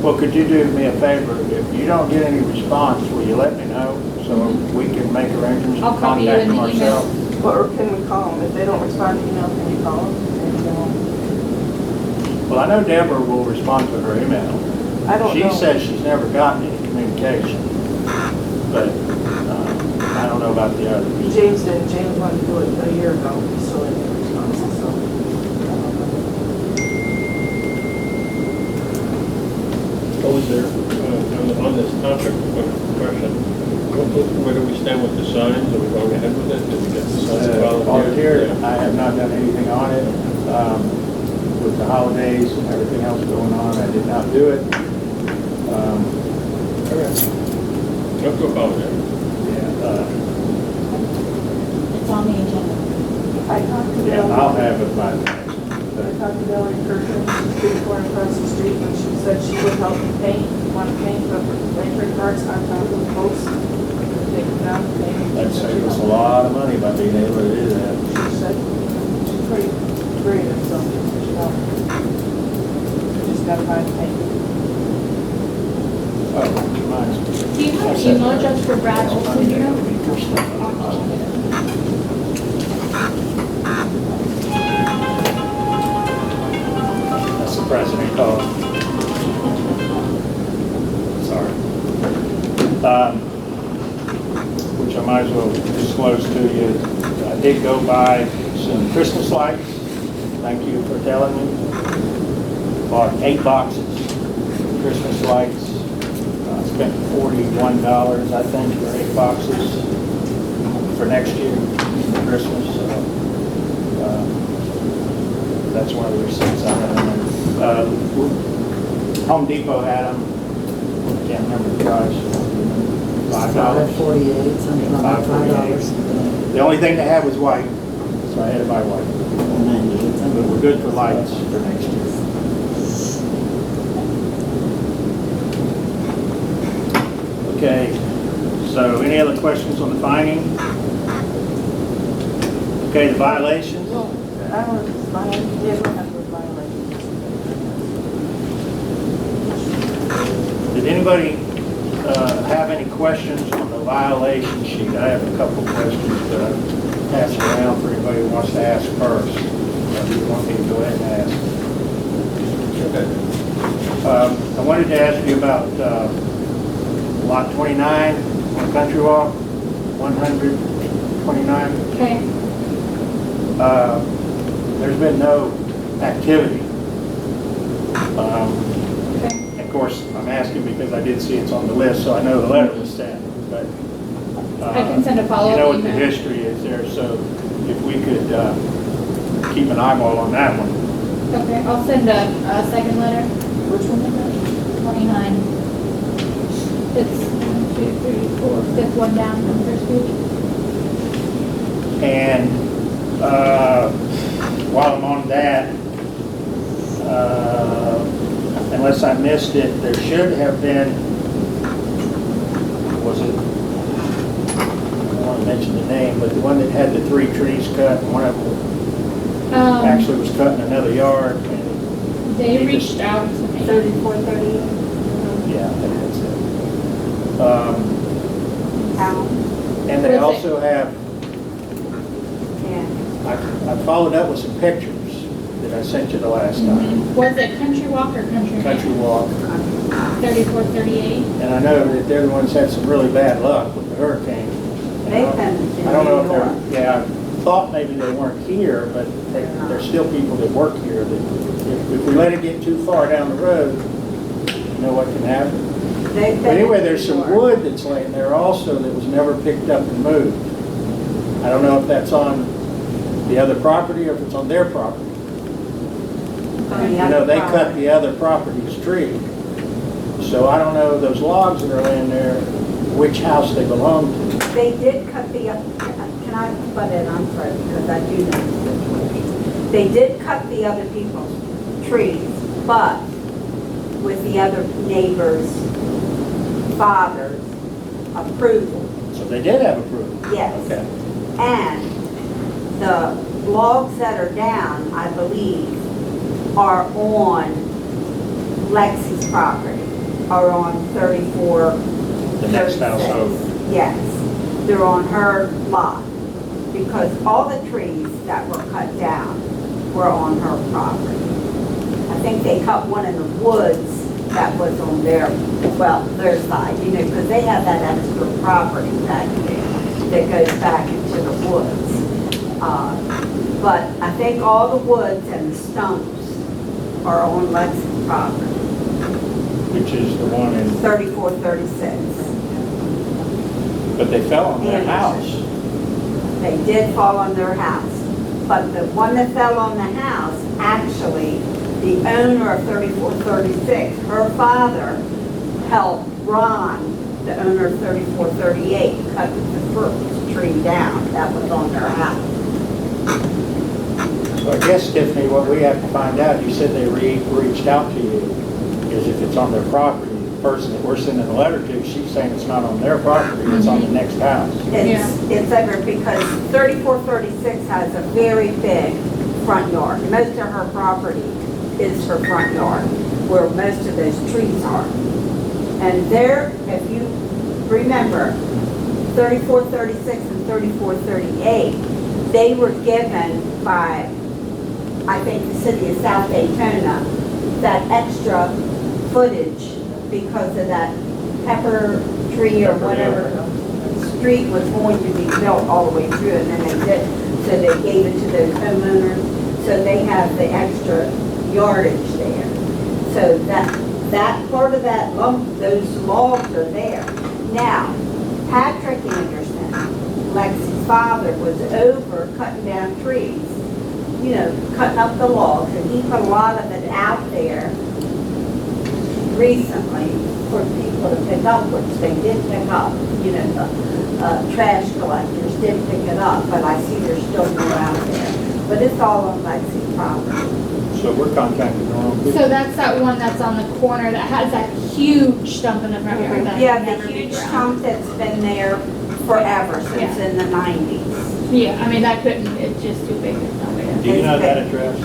S1: Well, could you do me a favor? If you don't get any response, will you let me know so we can make arrangements to
S5: I'll copy you
S1: contact
S5: in
S1: them
S5: the email.
S1: ourselves?
S6: Or can we call them? If they don't respond to email, can you call them?
S1: Well, I know Deborah will respond to her email.
S6: I don't know.
S1: She says she's never gotten any communication, but I don't know about the others.
S6: James did, James wanted to do it a year ago, he still didn't get a response, so.
S3: What was there, on this topic, one question, where do we stand with the signs? Are we going ahead with it? Did we get the signs
S1: Volunteer,
S3: volunteered?
S1: I have not done anything on it. With the holidays and everything else going on, I did not do it.
S3: Don't go about it.
S2: It's on the agenda.
S6: I talked to
S1: Yeah,
S6: Bill.
S1: I'll have it by the next.
S6: I talked to Valerie Kirkland, she's street corner across the street, and she said she would help me paint. You want to paint the Lakeford Parks on top of the post? Take it down, paint.
S1: That'd save us a lot of money by being able to do that.
S6: She said, she's pretty creative, so she helped. Just gotta find the paint.
S1: Oh, reminds me.
S5: do you have an email address for Brad Olson, you know?
S1: That's the president called. Sorry. Which I might as well disclose to you. I did go buy some Christmas lights. Thank you for telling me. Bought 8 boxes of Christmas lights. Spent $41, I think, for 8 boxes for next year, for Christmas. So, that's one of the receipts I have. Home Depot had them. I can't remember the price. $5.
S7: $5.48, something like $5.
S1: The only thing they had was white, so I had to buy white. But we're good for lights for next year. Okay, so any other questions on the finding? Okay, the violations?
S6: I don't, yeah, we'll have to violate.
S1: Did anybody have any questions on the violation sheet? I have a couple questions, but I'll pass it around for anybody who wants to ask first. Or do you want me to go ahead and ask? I wanted to ask you about lot 29 on Country Walk, 129.
S5: Okay.
S1: There's been no activity.
S5: Okay.
S1: Of course, I'm asking because I did see it's on the list, so I know the letter was sent, but.
S5: I can send a follow-up
S1: You know what the
S5: email.
S1: history is there, so if we could keep an eyeball on that one.
S5: Okay, I'll send a second letter.
S2: Which one is that? 29.
S5: It's 1, 2, 3, 4, fifth one down on the first page.
S1: And while I'm on that, unless I missed it, there should have been, was it, I don't want to mention the name, but the one that had the 3 trees cut, and one of them actually was cut in another yard. And
S5: They
S1: he
S5: reached
S1: just-
S5: out to me.
S4: 34, 38,
S1: Yeah, that's it. And they
S5: Was it-
S1: also have,
S4: yeah.
S1: I followed up with some pictures that I sent you the last time.
S5: Was it Country Walk or Country?
S1: Country Walk.
S5: 34, 38?
S1: And I know that they're the ones that had some really bad luck with the hurricane. And
S4: They've been in
S1: I don't know if
S4: New York.
S1: they're, yeah, I thought maybe they weren't here, but there's still people that work here that if we let it get too far down the road, you know what can happen.
S4: They've
S1: But
S4: been
S1: anyway,
S4: in
S1: there's
S4: New
S1: some
S4: York.
S1: wood that's laying there also that was never picked up and moved. I don't know if that's on the other property or if it's on their property.
S4: On the
S1: You
S4: other
S1: know, they cut
S4: property.
S1: the other property's tree. So I don't know, those logs that are laying there, which house they belong to.
S4: They did cut the, can I butt in? I'm sorry, because I do know the situation. They did cut the other people's trees, but with the other neighbor's father's approval,
S1: So they did have approval.
S4: yes.
S1: Okay.
S4: And the logs that are down, I believe, are on Lexi's property, are on 34.
S1: The next house
S4: 36.
S1: over.
S4: Yes, they're on her lot, because all the trees that were cut down were on her property. I think they cut one in the woods that was on their side, you know, because they have that extra property back there that goes back into the woods. But I think all the woods and the stumps are on Lexi's property,
S1: Which is the one in,
S4: 34, 36.
S1: but they fell on their
S4: Anderson.
S1: house.
S4: They did fall on their house, but the one that fell on the house, actually, the owner of 3436, her father helped Ron, the owner of 3438, cut the first tree down that was on their house.
S1: So I guess, Tiffany, what we have to find out, you said they reached out to you, is if it's on their property. The person that we're sending a letter to, she's saying it's not on their property, it's on the next house.
S4: It's over because 3436 has a very big front yard. Most of her property is her front yard, where most of those trees are. And there, if you remember, 3436 and 3438, they were given by, I think, the city of South Daytona, that extra footage because of that pepper tree or whatever street was going to be built all the way through, and then they did, so they gave it to those homeowners, so they have the extra yardage there. So that part of that lump, those logs are there. Now, Patrick Anderson, Lexi's father, was over cutting down trees, you know, cutting up the logs, and he put a lot of it out there recently for people to pick up, which they did pick up, you know, the trash collectors did pick it up, but I see there's still more out there. But it's all on Lexi's property.
S1: So we're contacting the wrong people.
S5: So that's that one that's on the corner that has that huge stump in the front yard that
S4: Yeah,
S5: can never
S4: the
S5: be
S4: huge
S5: ground.
S4: stump that's been there forever, since
S5: Yeah.
S4: in the 90s.
S5: Yeah, I mean, that couldn't, it's just too big, there's no way
S1: Do
S5: to.
S1: you know that address?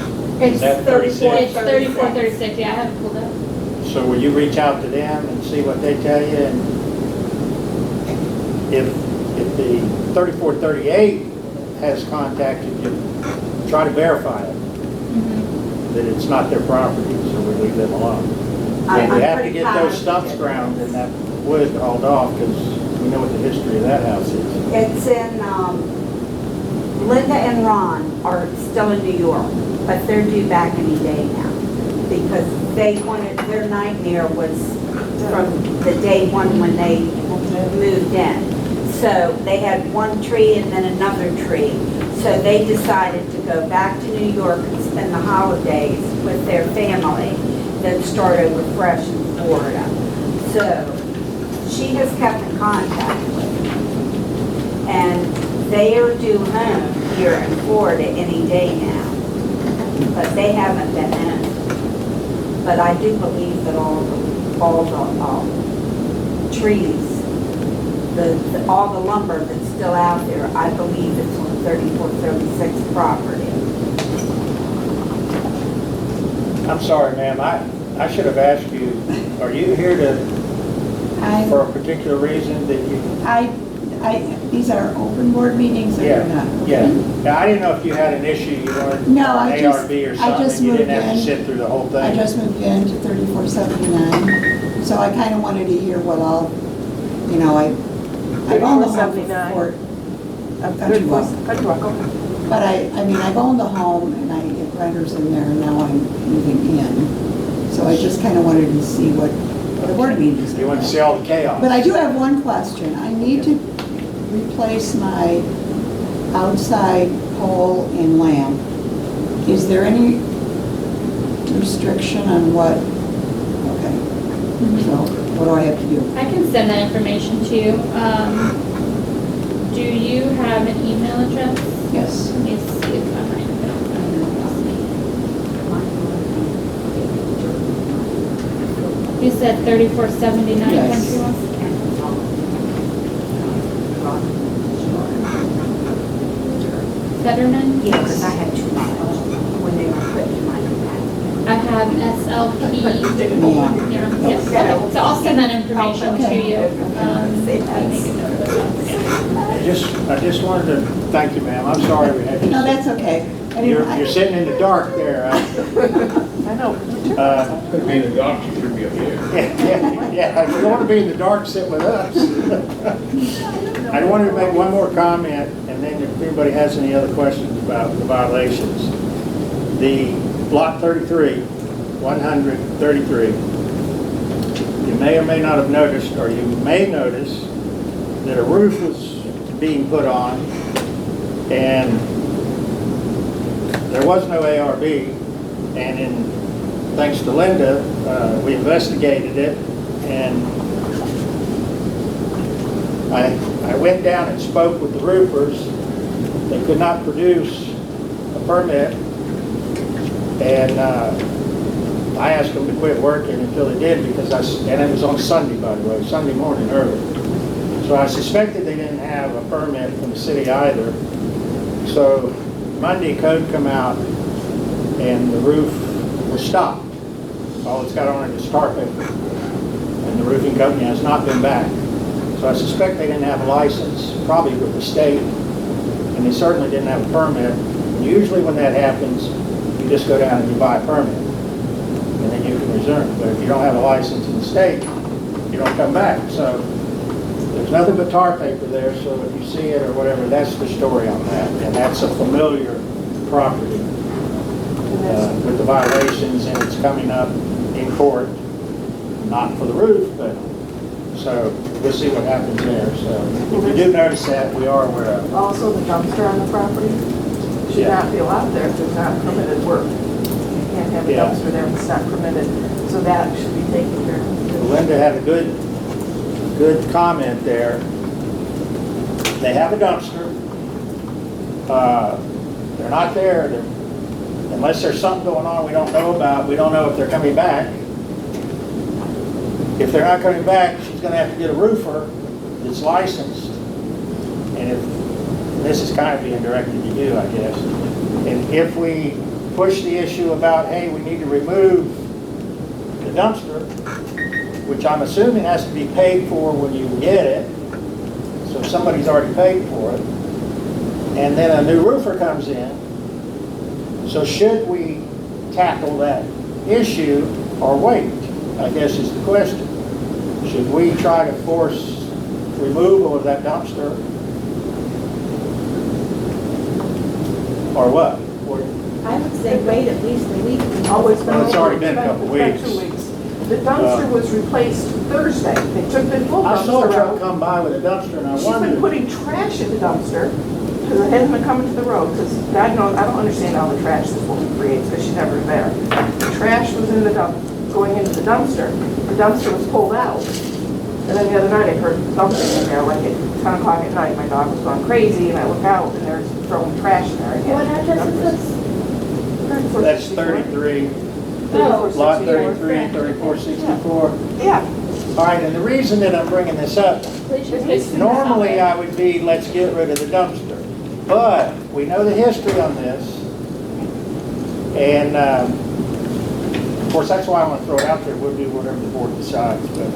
S5: It's
S1: that
S5: 34,
S1: 36?
S5: it's 34, 36, yeah, I have it pulled up.
S1: So will you reach out to them and see what they tell you? And if the 3438 has contacted you, try to verify it, that it's not their property, so we leave them alone.
S4: I'm
S1: If we have to
S4: pretty
S1: get those
S4: positive.
S1: stumps ground and that wood hauled off, because we know what the history of that house is.
S4: It's in, Linda and Ron are still in New York, but they're due back any day now. Because they wanted, their nightmare was from the day one when they moved in. So they had one tree and then another tree. So they decided to go back to New York and spend the holidays with their family, then start over fresh in Florida. So she has kept in contact with them. And they are due home here in Florida any day now. But they haven't been in. But I do believe that all the trees, all the lumber that's still out there, I believe it's on 3436 property.
S1: I'm sorry, ma'am, I should have asked you, are you here to, for a particular reason that you?
S8: These are open board meetings or
S1: Yeah,
S8: not?
S1: yeah. Now, I didn't know if you had an issue you wanted
S8: No, I just-
S1: ARB or
S8: I
S1: something,
S8: just
S1: and you didn't
S8: moved
S1: have to
S8: in.
S1: sit through the whole thing.
S8: I just moved into 3479, so I kind of wanted to hear what all, you know, I've owned the home
S6: 3479.
S8: for, Country Walk.
S6: Country Walk, okay.
S8: But I mean, I've owned the home and I get renters in there and now I'm moving in. So I just kind of wanted to see what the board meetings.
S1: You want to see all the chaos.
S8: But I do have one question. I need to replace my outside pole and lamp. Is there any restriction on what? Okay. So what do I have to do?
S5: I can send that information to you. Do you have an email address?
S8: Yes.
S5: Let me see if I might have it on. You said 3479
S8: Yes.
S5: Country Walk? Fetterman?
S4: Yeah, because I had too much when they were putting my
S5: I have SLP.
S8: Yeah.
S5: Yeah, yes, okay. So I'll send that information to
S8: Okay.
S5: you. Let me make a note of it.
S1: I just wanted to thank you, ma'am. I'm sorry we had to.
S8: No, that's okay. I didn't-
S1: You're sitting in the dark there.
S6: I know.
S3: Could be in the dock, you should be up here.
S1: Yeah, if you want to be in the dark, sit with us. I wanted to make one more comment, and then if anybody has any other questions about the violations. The Lot 33, 133, you may or may not have noticed, or you may notice, that a roof was being put on, and there was no ARB, and thanks to Linda, we investigated it, and I went down and spoke with the roofers. They could not produce a permit, and I asked them to quit working until they did, because and it was on Sunday, by the way, Sunday morning early. So I suspected they didn't have a permit from the city either. So Monday, code come out, and the roof was stopped. All it's got on it is tar paper, and the roofing company has not been back. So I suspect they didn't have a license, probably with the state, and they certainly didn't have a permit. Usually when that happens, you just go down and you buy a permit, and then you can resume. But if you don't have a license in the state, you don't come back. So there's nothing but tar paper there, so if you see it or whatever, that's the story on that. And that's a familiar property with the violations, and it's coming up in court, not for the roof, but, so we'll see what happens there. So if you do notice that, we are aware of it.
S6: Also, the dumpster on the property should
S1: Yeah.
S6: not be allowed there if it's not permitted work. You can't have a
S1: Yeah.
S6: dumpster there if it's not permitted, so that should be taken care of.
S1: Linda had a good comment there. They have a dumpster. They're not there. unless there's something going on we don't know about, we don't know if they're coming back. If they're not coming back, she's gonna have to get a roofer that's licensed. And if, this is kind of being directed to you, I guess. And if we push the issue about, hey, we need to remove the dumpster, which I'm assuming has to be paid for when you get it, so somebody's already paid for it, and then a new roofer comes in, so should we tackle that issue or wait, I guess is the question. Should we try to force removal of that dumpster? Or what?
S2: I would say wait at least a week.
S6: Always been.
S1: Well, it's already been a couple
S6: It's been
S1: weeks.
S6: 2 weeks. The dumpster was replaced Thursday. They took the full
S1: I saw a
S6: dumpster
S1: truck
S6: out.
S1: come by with a dumpster and I
S6: She's been
S1: wondered,
S6: putting trash in the dumpster, because it hasn't been coming to the road, because God knows, I don't understand all the trash this woman creates, because she's never there. The trash was in the dump, going into the dumpster was pulled out. And then the other night, I heard dumpsters in there, like at 10 o'clock at night, my dog was going crazy, and I look out, and there's throwing trash in there again.
S5: What address is this?
S1: that's 33,
S5: Oh.
S1: lot 33, 3464.
S6: Yeah.
S1: All right, and the reason that I'm bringing this up,
S5: Please just fix it.
S1: normally I would be, let's get rid of the dumpster. But we know the history on this. And, of course, that's why I want to throw it out there. We'll do whatever the board decides. But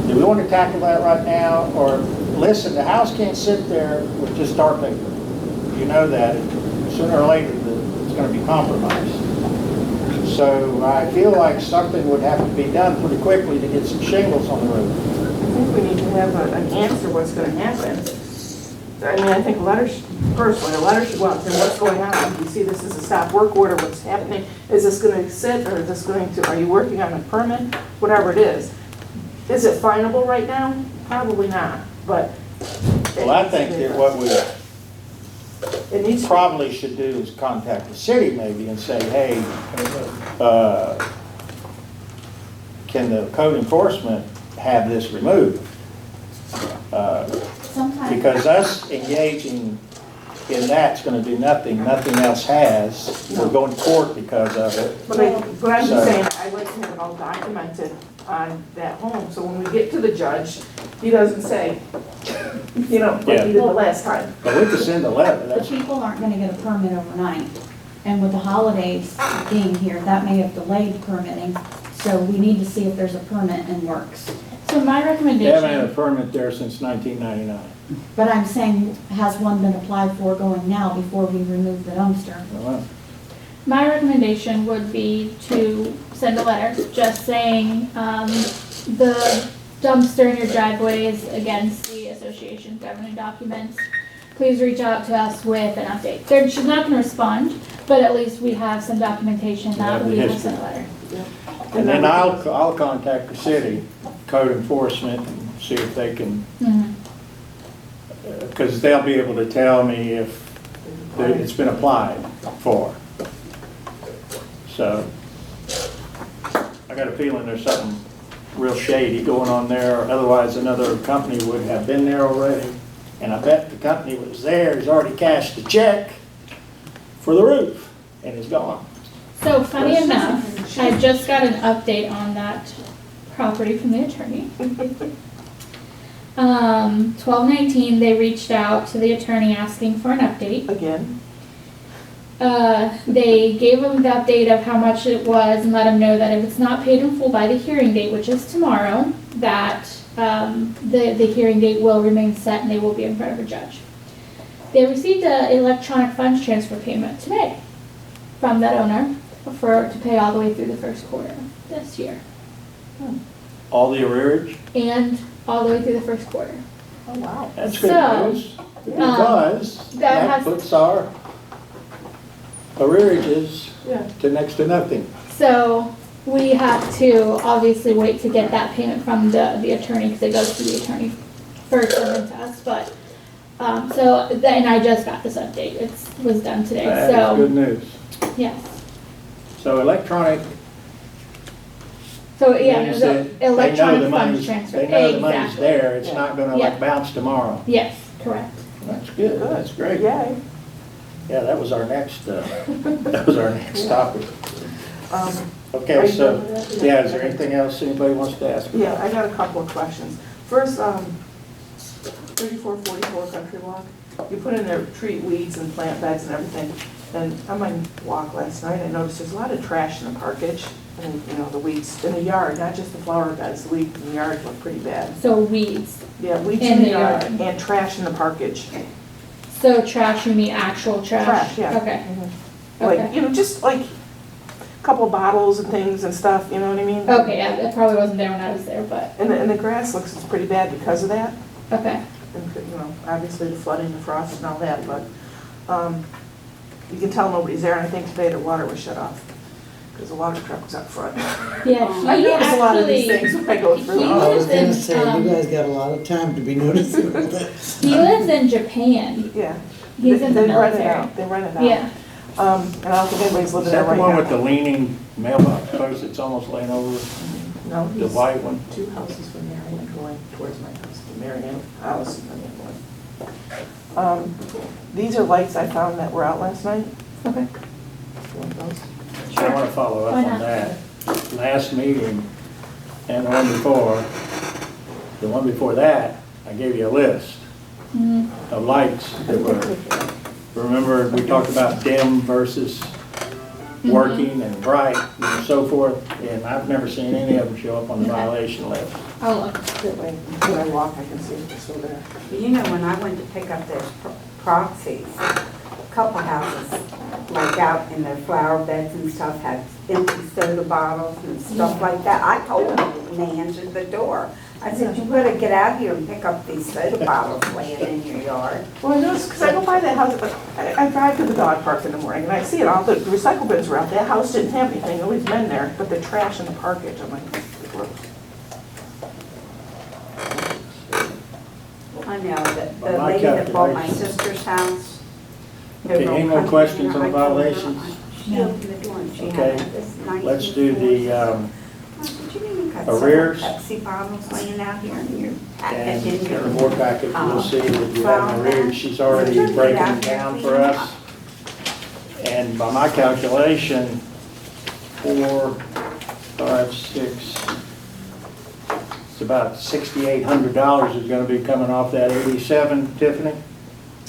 S1: do we want to tackle that right now? Or, listen, the house can't sit there with just tar paper. You know that. Sooner or later, it's going to be compromised. So I feel like something would have to be done pretty quickly to get some shingles on the roof.
S6: I think we need to have an answer what's going to happen. I mean, I think personally, a letter should go out and say, what's going on? Do you see this as a stop work order? What's happening? Is this going to sit, or is this going to, are you working on a permit? Whatever it is. Is it finable right now? Probably not, but.
S1: Well, I think that what we
S6: It needs to.
S1: probably should do is contact the city maybe and say, hey, can the code enforcement have this removed?
S2: Sometimes.
S1: Because us engaging in that's gonna do nothing, nothing else has. We're going to court because of it.
S6: But I'm
S1: So-
S6: just saying, I'd like to have it all documented on that home, so when we get to the judge, he doesn't say, you know, like he did the last time.
S1: But we could send a letter,
S2: The
S1: that's,
S2: people aren't gonna get a permit overnight. And with the holidays being here, that may have delayed permitting. So we need to see if there's a permit in works.
S5: So my
S1: they haven't had a
S5: recommendation,
S1: permit there since 1999.
S2: But I'm saying, has one been applied for going now before we remove the dumpster?
S1: Well,
S5: my recommendation would be to send a letter just saying, the dumpster in your driveway is against the association's governing documents. Please reach out to us with an update. She's not gonna respond, but at least we have some documentation that
S1: have the
S5: we will
S1: history.
S5: send a letter.
S1: And then I'll contact the city, code enforcement, and see if they can,
S5: Mhm.
S1: because they'll be able to tell me if it's been applied for. So, I got a feeling there's something real shady going on there, or otherwise another company would have been there already. And I bet the company that was there has already cashed the check for the roof and is gone.
S5: So funny enough, I just got an update on that property from the attorney. 12/19, they reached out to the attorney asking for an update.
S6: Again,
S5: They gave him the update of how much it was and let him know that if it's not paid in full by the hearing date, which is tomorrow, that the hearing date will remain set and they will be in front of a judge. They received an electronic funds transfer payment today from that owner to pay all the way through the first quarter this year.
S1: All the arrearage,
S5: And all the way through the first quarter.
S6: oh wow.
S1: that's good
S5: So,
S1: news. Because
S5: that
S1: that
S5: has-
S1: puts our arrearages
S6: Yeah.
S1: to next to nothing.
S5: So we have to obviously wait to get that payment from the attorney because it goes to the attorney first and then to us. But and I just got this update. It was done today.
S1: That is good
S5: So
S1: news.
S5: yes.
S1: So electronic
S5: So yeah,
S1: means
S5: the
S1: that they know
S5: electronic
S1: the
S5: funds
S1: money's,
S5: transfer.
S1: they know the money's
S5: Exactly.
S1: there, it's not gonna
S5: Yeah.
S1: like bounce tomorrow.
S5: Yes, correct.
S1: That's good, that's great.
S6: Yay.
S1: Yeah, that was our next topic.
S6: Are
S1: Okay,
S6: you
S1: so,
S6: done with that?
S1: yeah, is there anything else anybody wants to ask?
S6: Yeah, I got a couple of questions. First, 3444 Country Walk, you put in there tree weeds and plant beds and everything. And on my walk last night, I noticed there's a lot of trash in the parkage. And, you know, the weeds in the yard, not just the flower beds, the weeds in the yard look pretty bad.
S5: So weeds.
S6: Yeah, weeds
S5: In
S6: in the
S5: the
S6: yard
S5: yard.
S6: and trash in the parkage.
S5: So trash, you mean actual trash?
S6: Trash, yeah.
S5: Okay.
S6: Mhm. Like,
S5: Okay.
S6: you know, just like a couple bottles and things and stuff, you know what I mean?
S5: Okay, yeah, it probably wasn't there when I was there, but,
S6: And the grass looks pretty bad because of that.
S5: okay.
S6: And, you know, obviously the flooding, the frost and all that, but, you can tell nobody's there, and I think today the water was shut off, because the water truck was up front.
S5: Yeah,
S6: I
S5: he
S6: notice a lot of these
S5: actually,
S6: things when I go through.
S5: he
S7: I was
S5: lives
S7: gonna
S5: in,
S7: say, you guys got a lot of time to be noticing all this.
S5: he lives in Japan.
S6: Yeah.
S5: He's in the
S6: They rent it
S5: military.
S6: out, they rent it out.
S5: Yeah,
S6: And I don't think anybody's
S1: Is
S6: living there
S1: that
S6: right
S1: the one with the
S6: now.
S1: leaning mailbox post that's almost laying over,
S6: No,
S1: the
S6: he's
S1: white one?
S6: 2 houses from Marion going towards my house, the Marion house and then the other one. These are lights I found that were out last night.
S5: okay.
S6: You want those?
S1: I want to follow up
S5: Why
S1: on
S5: not?
S1: that. Last meeting and the one before that, I gave you a list
S5: Mhm.
S1: of lights that were, remember, we talked about dim versus working and bright and so forth, and I've never seen any of them show up on the
S5: Okay.
S1: violation list.
S5: I'll look.
S6: That way, when I walk, I can see if they're still there.
S4: You know, when I went to pick up those proxies, a couple houses, like out in their flower beds and stuff, had empty soda bottles and stuff like that. I told them when they answered the door, I said, you better get out here and pick up these soda bottles laying in your yard.
S6: Well, I noticed, because I go by that house, but I drive to the dog park in the morning, and I see it, all the recycle bins were out. That house didn't have anything, nobody's been there, but the trash in the parkage, I'm like, gross.
S4: I know that
S1: By
S4: the
S1: my
S4: lady that bought my
S1: calculations.
S4: sister's house.
S1: Okay, any more questions on the violations?
S4: She opened the door and she
S1: Okay,
S4: had this nice.
S1: Let's do the,
S4: I said, you mean you got several
S1: arrears?
S4: Pepsi bottles laying out here in your
S1: and
S4: package in
S1: in
S4: your.
S1: the board packet, you'll see that you have an arrears. She's already breaking it down for us. And by my calculation, 4, 5, 6, it's about $6,800 is gonna be coming off that 87, Tiffany?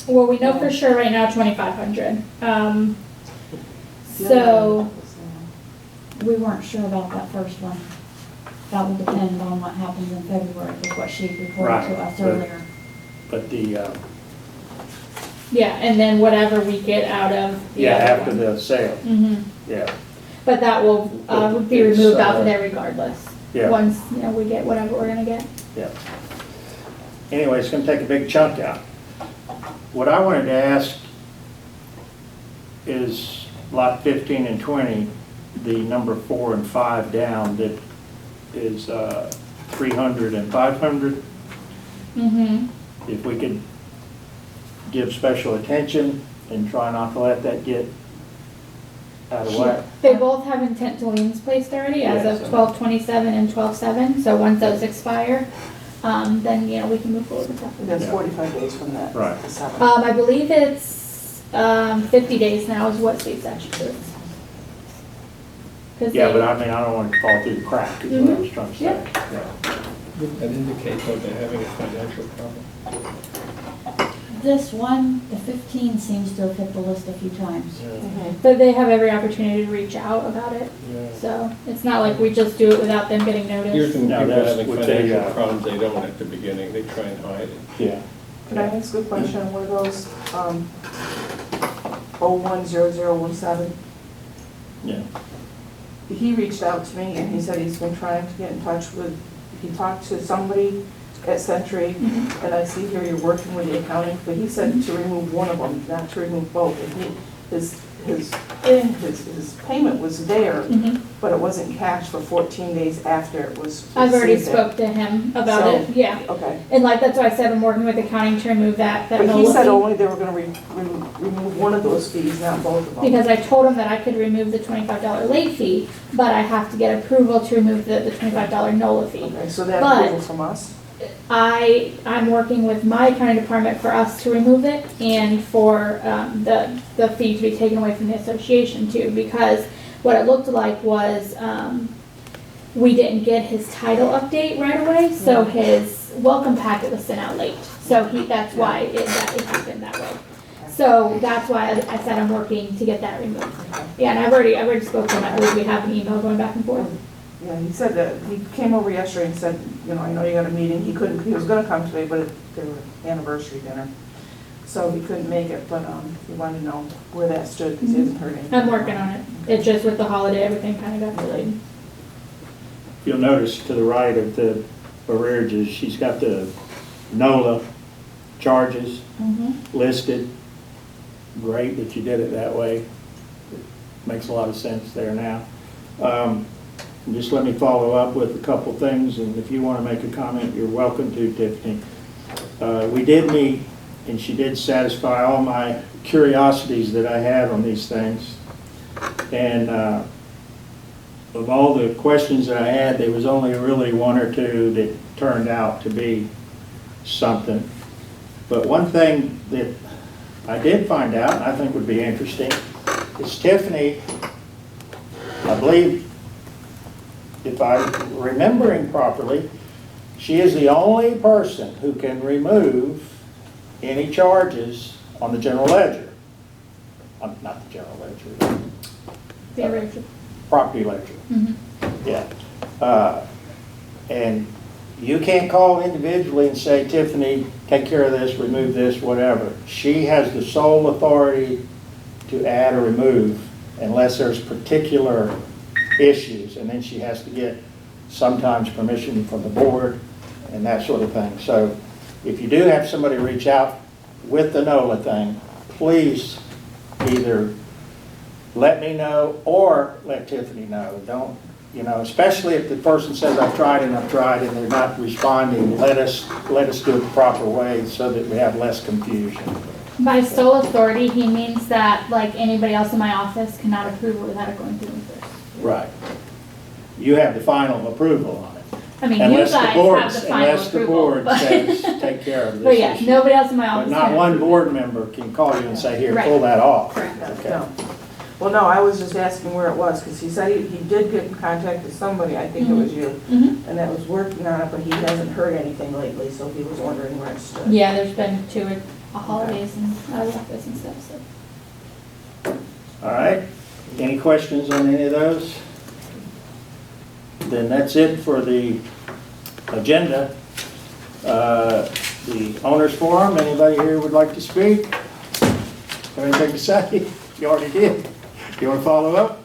S5: Well, we know for sure right now 2,500. So,
S2: We weren't sure about that first one. That will depend on what happens in February, with what she reported to
S1: Right,
S2: us
S1: but-
S2: earlier.
S1: But the,
S5: yeah, and then whatever we get out of the
S1: yeah,
S5: other
S1: after
S5: one.
S1: the sale,
S5: Mhm.
S1: yeah,
S5: But that will be
S1: It's,
S5: removed off of
S1: uh,
S5: there regardless.
S1: yeah.
S5: Once, you know, we get whatever we're gonna get.
S1: yeah. Anyway, it's gonna take a big chunk out. What I wanted to ask is lot 15 and 20, the number 4 and 5 down, that is 300 and 500.
S5: Mm-hmm.
S1: If we could give special attention and try not to let that get out of whack.
S5: They both have intent to liens placed already as
S1: Yes.
S5: of 12/27 and 12/7, so once those expire, then, you know, we can move forward with that.
S6: That's
S1: Yeah.
S6: 45 days from that.
S1: Right.
S6: the 7th.
S5: I believe it's 50 days now is what state statute says. 'Cause
S1: Yeah,
S5: they-
S1: but I mean, I don't want it to fall through the crack, is what I was trying to say.
S5: Yeah.
S1: Yeah.
S3: That indicates that they're having a financial problem.
S2: This one, the 15, seems to have hit the list a few times.
S6: Mhm.
S5: But they have every opportunity to reach out about it, so it's not like we just do it without them getting notice.
S3: Usually when
S1: No,
S3: people are
S1: that's
S3: having
S1: what they,
S3: financial problems, they don't at the beginning, they try and hide it.
S1: Yeah.
S6: Can I ask a question on one of those, 010017?
S1: Yeah.
S6: He reached out to me and he said he's been trying to get in touch with, he talked to somebody at Century, and I see here you're working with the accounting, but he said to remove one of them, not to remove both. And he, his payment was there,
S5: Mhm.
S6: but it wasn't cashed for 14 days after it was
S5: I've already
S6: received.
S5: spoke to him about
S6: So-
S5: it, yeah.
S6: Okay.
S5: And like, that's why I said I'm working with accounting to remove that
S6: But he
S5: NOLA
S6: said
S5: fee.
S6: only they were gonna remove one of those fees, not both of them.
S5: Because I told him that I could remove the $25 late fee, but I have to get approval to remove the $25 NOLA fee.
S6: Okay, so that
S5: But-
S6: approval from us?
S5: I'm working with my accounting department for us to remove it and for the fee to be taken away from the association too, because what it looked like was we didn't get his title update right away, so his welcome packet was sent out late. So that's why it happened that way. So that's why I said I'm working to get that removed. Yeah, and I've already spoken to him. I believe we have an email going back and forth.
S6: Yeah, he said that, he came over yesterday and said, you know, I know you got a meeting, he was gonna come today, but they were anniversary dinner. So he couldn't make it, but, he wanted to know where that stood, because he hasn't heard anything.
S5: I'm working on it. It's just with the holiday, everything kind of got delayed.
S1: You'll notice to the right of the arrearages, she's got the NOLA charges listed. Great that you did it that way. It makes a lot of sense there now. Just let me follow up with a couple things, and if you want to make a comment, you're welcome to, Tiffany. We did meet, and she did satisfy all my curiosities that I had on these things. And of all the questions that I had, there was only really one or two that turned out to be something. But one thing that I did find out, and I think would be interesting, is Tiffany, I believe, if I'm remembering properly, she is the only person who can remove any charges on the general ledger. Not the general ledger.
S5: The arrears.
S1: Property ledger. Yeah. And you can't call individually and say, Tiffany, take care of this, remove this, whatever. She has the sole authority to add or remove unless there's particular issues, and then she has to get sometimes permission from the board and that sort of thing. So if you do have somebody reach out with the NOLA thing, please either let me know or let Tiffany know. Don't, you know, especially if the person says I've tried and they're not responding, let us do it the proper way so that we have less confusion.
S5: By sole authority, he means that like anybody else in my office cannot approve it without it going through me first.
S1: Right. You have the final approval on it.
S5: I mean,
S1: Unless
S5: you guys
S1: the board,
S5: have the final
S1: unless the
S5: approval.
S1: board
S5: but-
S1: says, take care of this
S5: But yeah,
S1: issue.
S5: nobody else in my
S1: But
S5: office.
S1: not
S5: can
S1: one
S5: approve.
S1: board member can call you and say, here,
S5: Right.
S1: pull that off.
S5: Correct.
S1: Okay.
S6: No. Well, no, I was just asking where it was, because he said he did get in contact with somebody, I think it was you, and that was working on it, but he hasn't heard anything lately, so he was wondering where it stood.
S5: Yeah, there's been two holidays and out of office and stuff, so.
S1: All right. Any questions on any of those? Then that's it for the agenda. The owners forum, anybody here would like to speak? Have anything to say? You already did. You want to follow up?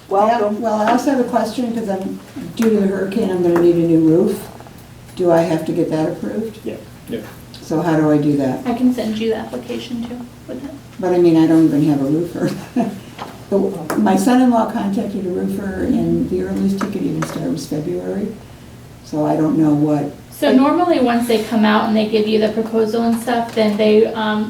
S6: Welcome.
S8: Well, I also have a question, because due to the hurricane, I'm gonna need a new roof. Do I have to get that approved?
S1: Yeah.
S3: Yeah.
S8: So how do I do that?
S5: I can send you the application too with it.
S8: But I mean, I don't even have a roofer. My son-in-law contacted a roofer, and the earliest he could even start was February. So I don't know what.
S5: So normally, once they come out and they give you the proposal and stuff, then they,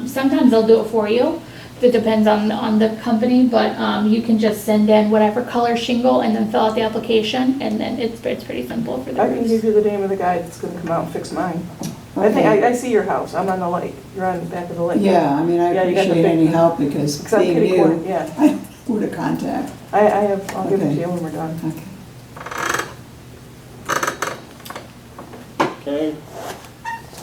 S5: sometimes they'll do it for you. It depends on the company, but you can just send in whatever color shingle and then fill out the application, and then it's pretty simple for the
S6: I can give
S5: roofs.
S6: you the name of the guy that's gonna come out and fix mine. I think,
S8: Okay.
S6: I see your house, I'm on the lake, you're on the back of the lake.
S8: Yeah, I mean, I
S6: Yeah, you got the
S8: appreciate
S6: big-
S8: any help, because
S6: Except
S8: being
S6: kitty corner,
S8: new,
S6: yeah.
S8: I don't know who to contact.
S6: I have, I'll give it to
S8: Okay.
S6: you when we're done.
S8: Okay.
S1: Okay.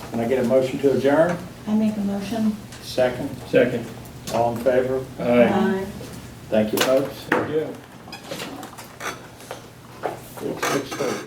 S1: Can I get a motion to adjourn?
S2: I make a motion.
S1: Second.
S3: Second.
S1: All in favor?
S3: Aye.
S1: Thank you, folks.
S3: Thank you.
S1: It's 6:30.